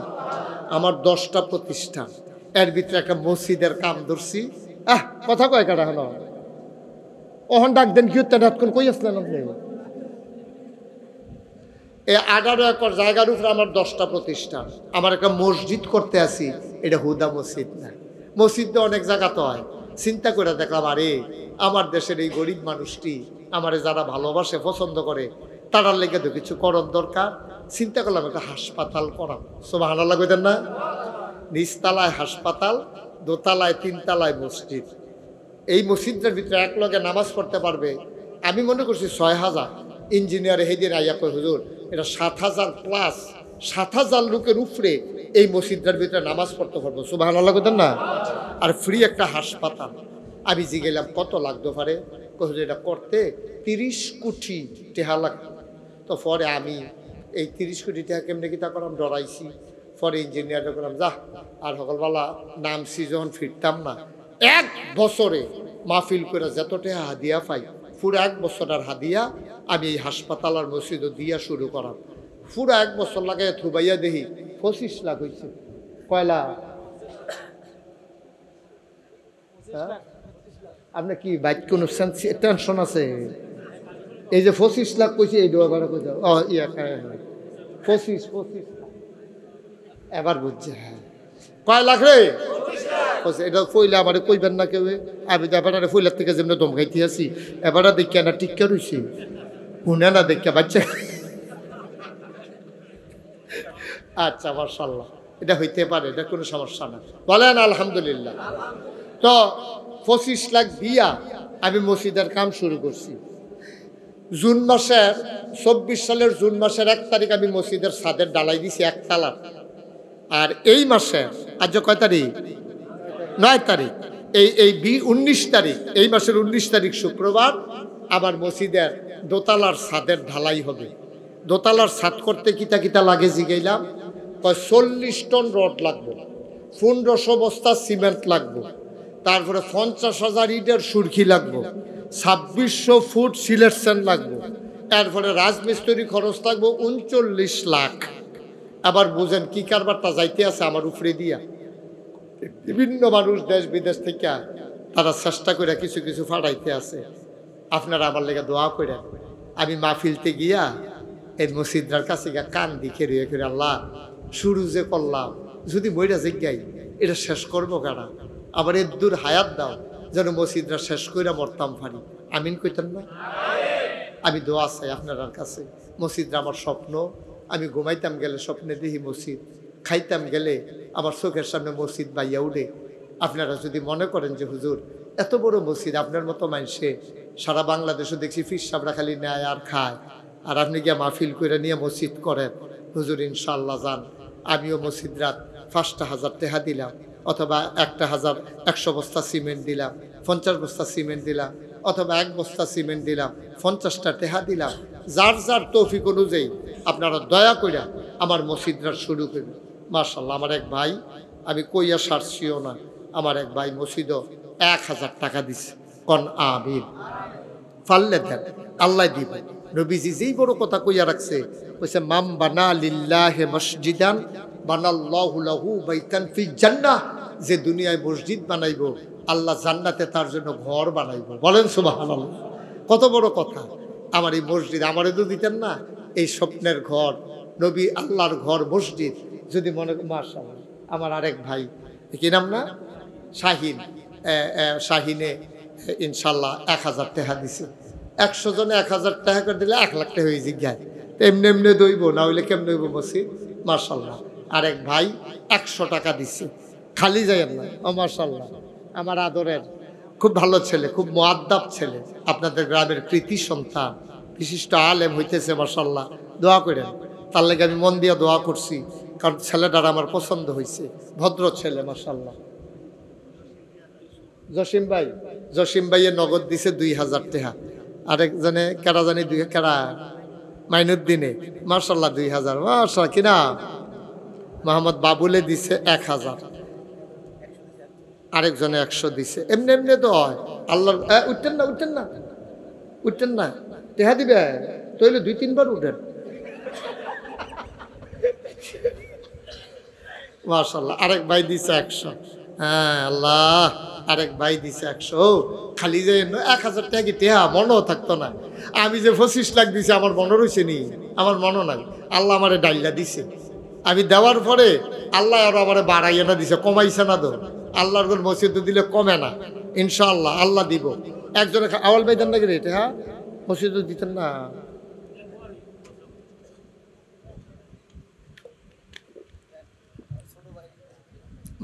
আমার 10টা প্রতিষ্ঠান, এর ভিতরে একটা মসজিদের কাম ধরছি। কথা কয় কাটা হলো ওহন ডাক দেন কি উত্তর কই আসলেন আপনি? এই 18 একর জায়গার উপরে আমার 10টা প্রতিষ্ঠান। আমার একটা মসজিদ করতে আসি, এটা হুদা মসজিদ না। মসজিদে অনেক জায়গা তো হয়। চিন্তা করে দেখলাম, আরে আমার দেশের এই গরিব মানুষটি আমারে যারা ভালোবাসে পছন্দ করে, তারার লেগে তো কিছু করণ দরকার। চিন্তা করলাম একটা হাসপাতাল করা। সুবহানাল্লাহ কইতেন না? নিচতলায় হাসপাতাল, দোতলায় 3তলায় মসজিদ। এই মসজিদের ভিতরে এক লগে নামাজ পড়তে পারবে। আমি মনে করছি 6000। ইঞ্জিনিয়ার হেদিন আইয়া কই, হুজুর এটা 7000 প্লাস, 7000 লোকের উপরে এই মসজিদের ভিতরে নামাজ পড়তে পারবো। সুবহানাল্লাহ কইতেন না? আর ফ্রি একটা হাসপাতাল। আমি জিগেলাম কত লাগতে পারে? কই এটা করতে 30 কোটি টাকা লাগবে। তো পরে আমি এই 30 কোটি টাকা কেমনে কি তা করলাম, ডরাইছি। পরে ইঞ্জিনিয়ারটা করলাম, যা আর সকালবেলা নামছি যখন ফিরতাম না, 1 বছরে মাহফিল করে যত টাকা হাদিয়া পাই, পুরো 1 বছরের হাদিয়া আমি এই হাসপাতাল আর মসজিদও দিয়া শুরু করাম। পুরো 1 বছর লাগে থুবাইয়া দেখি 25 লাখ হয়েছে। কয়লা? আপনার কি বাইক কোনো টেনশন আছে? এই যে 25 লাখ কইছে, এই দোয়া ভাড়া কই যাও। 25 এবার বুঝছে। হ্যাঁ, কয় লাখ রে? এটা ফইলে আমার কইবেন না কেউ। আমি তো এবার ফইলার থেকে যেমন ধমকাইতে আছি, এবার দেখিয়া না টিকা রয়েছে, শুনে না দেখিয়া বাচ্চা। আচ্ছা, মাশাআল্লাহ, এটা হইতে পারে, এটা কোনো সমস্যা না, বলেন আলহামদুলিল্লাহ। তো 25 লাখ দিয়া আমি মসজিদের কাম শুরু করছি। জুন মাসের 24 সালের জুন মাসের 1 তারিখ আমি মসজিদের ছাদের ডালাই দিছি 1 তালা। আর এই মাসে আজ কয় তারিখ? 9 তারিখ। এই 19 তারিখ, এই মাসের 19 তারিখ শুক্রবার আমার মসজিদের দোতলার ছাদের ঢালাই হবে। দোতলার ছাদ করতে কিতা কিতা লাগে জিগাইলাম। 40 টন রড লাগবে, 1500 বস্তা সিমেন্ট লাগবে, তারপরে 50,000 ইটের সুরকি লাগবে, 2600 ফুট সিলেকশন লাগবে, এরপরে রাজমিস্ত্রি খরচ লাগবে 39 লাখ। আবার বুঝেন কি কারবারটা যাইতে আছে আমার উপরে দিয়া। বিভিন্ন মানুষ দেশ বিদেশ থেকে তারা চেষ্টা করে কিছু কিছু ফাটাইতে আছে। আপনারা আমার লেগে দোয়া করে। আমি মাহফিলতে গিয়া এই মসজিদটার কাছে গিয়া কান দিকে রয়ে করে, আল্লাহ শুরু যে করলাম যদি মইরা জিজ্ঞাই এটা শেষ করবো কারা, আবার এর দূর হায়াত দাও যেন মসজিদরা শেষ কইরা মরতাম পারি। আমিন কইতেন না? আমি দোয়া চাই আপনার কাছে। মসজিদরা আমার স্বপ্ন। আমি ঘুমাইতাম গেলে স্বপ্নে দেখি মসজিদ, খাইতাম গেলে আমার চোখের সামনে মসজিদ বাইয়া উঠে। আপনারা যদি মনে করেন যে হুজুর এত বড় মসজিদ, আপনার মতো মানুষে সারা বাংলাদেশে দেখছি ফির সাবরা খালি নেয় আর খায়, আর আপনি গিয়ে মাহফিল করে নিয়ে মসজিদ করেন, হুজুর ইনশাআল্লাহ যান। আমিও মসজিদ রাত 5,000 টাকা দিলাম, অথবা 1,100 বস্তা সিমেন্ট দিলাম, 50 বস্তা সিমেন্ট দিলাম, অথবা 1 বস্তা সিমেন্ট দিলাম, 50টা টাকা দিলাম। যার যার তৌফিক অনুযায়ী আপনারা দয়া কইরা আমার মসজিদরা শুরু করবেন। মাশাআল্লাহ, আমার এক ভাই, আমি কইয়া সারছিও না, আমার এক ভাই মসজিদও 1,000 টাকা দিছে। কন আমিন। ফাললে দেন, আল্লাহ দিবে। নবীজি যেই বড় কথা কইয়া রাখছে, কইছে মাম বানা লিল্লাহি মসজিদান বানাল্লাহু লাহু বাইতান ফিল জান্নাহ। যে দুনিয়ায় মসজিদ বানাইবো, আল্লাহ জান্নাতে তার জন্য ঘর বানাইবো। বলেন সুবহানাল্লাহ। কত বড় কথা। আমার এই মসজিদ আমারে তো দিতেন না, এই স্বপ্নের ঘর, নবী আল্লাহর ঘর মসজিদ যদি মনে। মাশাআল্লাহ, আমার আরেক ভাই, কি নাম না, শাহিন, শাহিনে ইনশাল্লাহ 1,000 টাকা দিছে। 100 জনে 1,000 টাকা করে দিলে 1 লাখ টাকা হয়ে জিজ্ঞায়। এমনি এমনি দইব না, হইলে কেমন হইব মসজিদ। মাশাআল্লাহ, আরেক ভাই 100 টাকা দিছে। খালি যায় না। ও মাশাআল্লাহ, আমার আদরের খুব ভালো ছেলে, খুব মুআদ্দাব ছেলে, আপনাদের গ্রামের কৃতি সন্তান, বিশিষ্ট আলেম হইতেছে। মাশাআল্লাহ, দোয়া করেন তার লাগে। আমি মন দিয়ে দোয়া করছি, কারণ ছেলেটার আমার পছন্দ হয়েছে, ভদ্র ছেলে। মাশাআল্লাহ, জসিম ভাই, জসিম ভাইয়ের নগদ দিছে 2,000 টাকা। আরেকজনে কেরা জানি কেরা মাইনুদ্দিনে, মাশাআল্লাহ 2,000। মাশাআল্লাহ, কিনা মোহাম্মদ বাবুলে দিছে 1,000। আরেকজনে 100 দিছে। এমনি এমনি তো হয়। আল্লাহ উঠতেন না, উঠতেন না, উঠতেন না, টেহা দিবে তইলে 2-3 বার উঠেন। মাশাআল্লাহ, আরেক ভাই দিছে 100। হ্যাঁ আল্লাহ, আরেক ভাই দিছে 100। খালি যে 1,000 টাকা কি টেহা মনও থাকতো না। আমি যে 25 লাখ দিছি, আমার মনে রয়েছে নি, আমার মনও নাই। আল্লাহ আমারে ডাইলা দিছে। আমি দেওয়ার পরে আল্লাহ আরো আমারে বাড়াইয়া না দিছে, কমাইছে না। তো আল্লাহর কোন মসজিদ দিলে কমে না, ইনশাআল্লাহ আল্লাহ দিব। একজনে আওয়াল ভাই দেন নাকি রে, হ্যাঁ মসজিদ দিতেন না।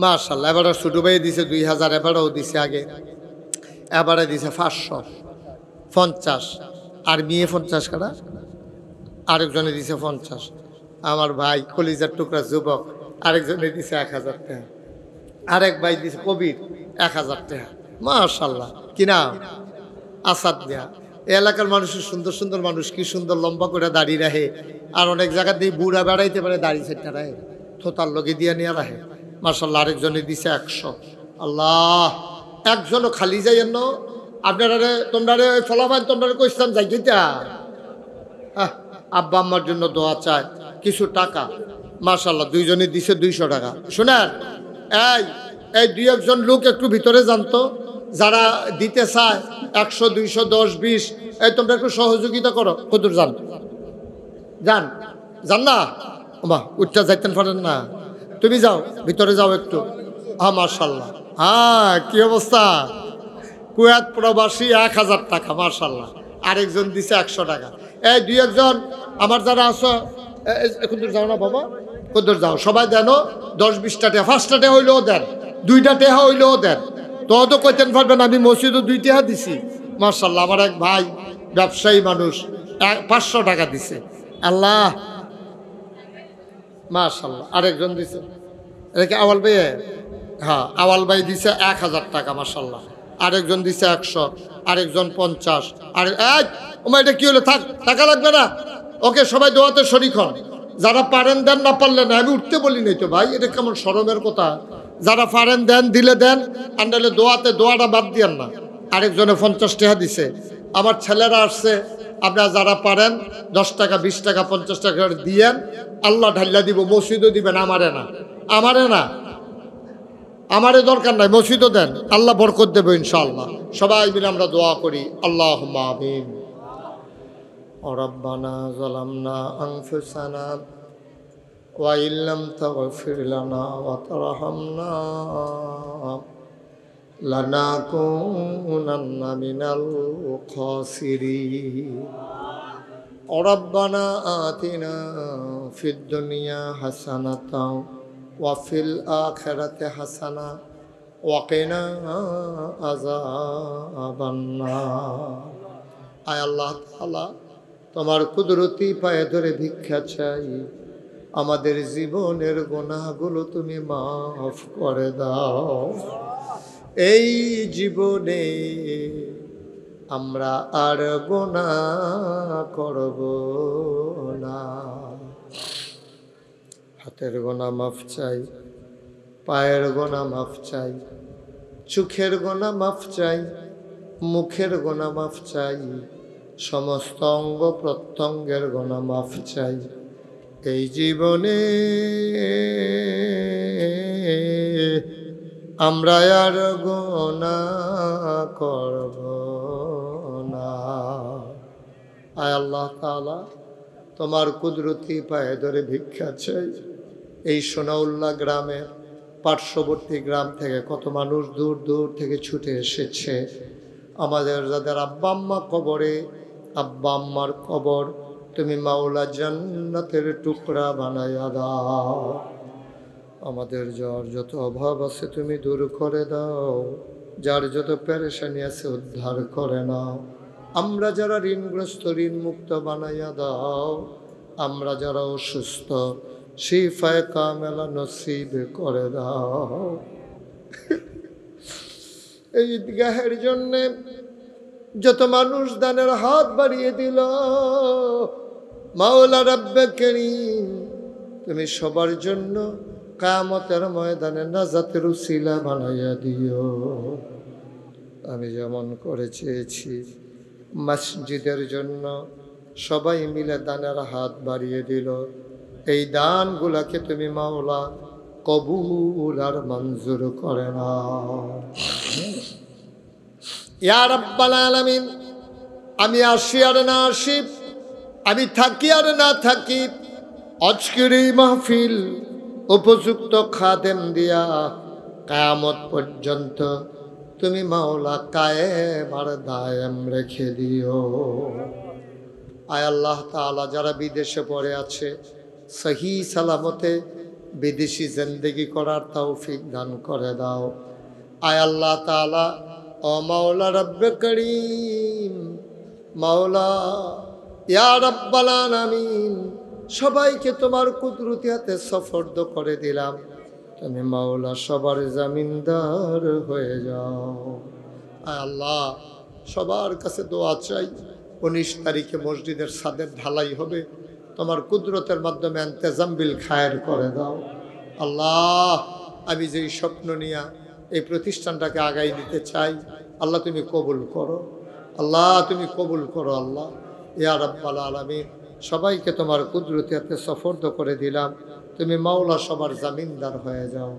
মাশাআল্লাহ, এবারে ছোটো ভাই দিছে 2,000, এবারেও দিছে, আগে এবারে দিছে 550। আর মেয়ে 50 কাটা, আরেকজনে দিছে 50। আমার ভাই কলিজার টুকরা যুবক, আরেকজনে দিছে 1,000 টাকা। আরেক ভাই দিছে কবির 1,000 টাকা। মাশাআল্লাহ, কি নাম? আসাদ মিয়া। এই এলাকার মানুষের সুন্দর সুন্দর মানুষ, কি সুন্দর লম্বা করে দাঁড়িয়ে রাখে। আর অনেক জায়গাতেই বুড়া বেড়াইতে পারে, দাড়ি সেটা রাখে, থোতার লগে দিয়ে নিয়ে রাখে। মাশাআল্লাহ, আরেকজনে দিছে 100। আল্লাহ, একজনও খালি যাই এন্ন। আপনারা তোমরা ফলাফান তোমরা কইতাম যাই গেতা আব্বা আম্মার জন্য দোয়া চায়, কিছু টাকা। মাশাআল্লাহ, দুইজনে দিছে 200 টাকা। শোনেন, এই 2-1 লোক একটু ভিতরে জানতো, যারা দিতে চায় 100, 200, 10, 20, এই তোমরা একটু সহযোগিতা করো। কদূর যান, যান, যান না মা, উঠটা যাইতেন পারেন না, তুমি যাও ভিতরে যাও একটু। হ্যাঁ মাশাআল্লাহ, হ্যাঁ কি অবস্থা? কুয়েত প্রবাসী 1,000 টাকা। মাশাআল্লাহ, আরেকজন দিছে 100 টাকা। এই 2-1 আমার যারা আছো, কদূর যাও না বাবা, কদূর যাও, সবাই দেন 10-20টা টাকা, 5টা টাকা হইলেও দেন, 2টা টাকা হইলেও দেন। তো কইতেন পারবেন আমি মসজিদও 2 টাকা দিছি। মাশাআল্লাহ, আমার এক ভাই ব্যবসায়ী মানুষ 500 টাকা দিছে। আল্লাহ, মাশাআল্লাহ, আরেকজন দিছে, এটা আওয়াল ভাই? হ্যাঁ, আওয়াল ভাই দিছে 1,000 টাকা। মাশাআল্লাহ, আরেকজন দিছে 100, আরেকজন 50। আর এটা কি হলো? থাক, টাকা লাগবে না, ওকে সবাই দোয়াতে শরীক হন। যারা পারেন দেন, না পারলে না। আমি উঠতে বলি নাই তো ভাই, এটা কেমন শরমের কথা? যারা পারেন দেন, দিলে দেন, আন্ডালে দোয়াটা বাদ দিয়েন না। আরেকজনে 50 টাকা দিছে। আমার ছেলেরা আসছে, আপনারা যারা পারেন 10 টাকা, 20 টাকা, 50 টাকা দিয়েন, আল্লাহ ঢাল্লা দিব। মসজিদও দিবেন, আমারে না, আমারে না, আমারে দরকার নাই, মসজিদও দেন, আল্লাহ বরকত দেবে ইনশাআল্লাহ। সবাই মিলে আমরা দোয়া করি, আল্লাহুম্মা আমিন। রব্বানা যালামনা আনফুসানা وإن لم تغفر لنا وترحمنا لنكونن من الخاسرين ربنا آتنا في الدنيا حسنة وفي الآخرة حسنة وقنا عذاب النار আয় আল্লাহ তাআলা তোমার কুদরতি পায়ে ধরে ভিক্ষা চাই আমাদের জীবনের গুনাহগুলো তুমি মাফ করে দাও এই জীবনে আমরা আর গুনাহ করব না হাতের গুনাহ মাফ চাই পায়ের গুনাহ মাফ চাই চোখের গুনাহ মাফ চাই মুখের গুনাহ মাফ চাই সমস্ত অঙ্গ প্রত্যঙ্গের গুনাহ মাফ চাই এই জীবনে আমরা আর গুনাহ করব না আয় আল্লাহ তাআলা তোমার কুদরতি পায়ে ধরে ভিক্ষা চাই এই সোনাউল্লাহ গ্রামের পার্শ্ববর্তী গ্রাম থেকে কত মানুষ দূর দূর থেকে ছুটে এসেছে আমাদের যাদের আব্বা আম্মা কবরে আব্বা আম্মার কবর তুমি মাওলা জান্নাতের টুকরা বানাইয়া দাও আমাদের যার যত অভাব আছে তুমি দূর করে দাও যার যত পেরেশানি আছে উদ্ধার করে নাও আমরা যারা ঋণগ্রস্ত ঋণ মুক্ত বানাইয়া দাও আমরা যারা অসুস্থ শিফায়ে কামেলা নসিব করে দাও এই ঈদগাহের জন্য যত মানুষ দানের হাত বাড়িয়ে দিল মাওলা রব্বে করিম তুমি সবার জন্য কিয়ামতের ময়দানে নাজাতের উসিলা বানাইয়া দিও আমি যেমন করে চেয়েছি মসজিদের জন্য সবাই মিলে দানের হাত বাড়িয়ে দিল এই দানগুলাকে তুমি মাওলা কবুল আর মঞ্জুর করে নাও ইয়া রাব্বাল আলামিন আমি আসি আর না আসি আমি থাকি আর না থাকি আজকের এই মাহফিল উপযুক্ত খাদেম দিয়া কিয়ামত পর্যন্ত তুমি মাওলা কায়েম আর দায়েম রেখে দিও আয় আল্লাহ তাআলা যারা বিদেশে পড়ে আছে সহি সালামতে বিদেশি জিন্দেগি করার তৌফিক দান করে দাও আয় আল্লাহ তাআলা ও মাওলা রব্বে করিম মাওলা ইয়া রাব্বাল আলামিন সবাইকে তোমার কুদরতি হাতে সফরদ করে দিলাম তুমি মাওলা সবার জামিনদার হয়ে যাও আয় আল্লাহ সবার কাছে দোয়া চাই 19 তারিখে মসজিদের ছাদের ঢালাই হবে তোমার কুদরতের মাধ্যমে ইন্তজাম বিল খায়ের করে দাও আল্লাহ আমি যেই স্বপ্ন নিয়ে এই প্রতিষ্ঠানটাকে আগাই দিতে চাই আল্লাহ তুমি কবুল করো আল্লাহ তুমি কবুল করো আল্লাহ ইয়া রাব্বাল আলামিন সবাইকে তোমার কুদরতি হাতে সফরদ করে দিলাম তুমি মাওলা সবার জামিনদার হয়ে যাও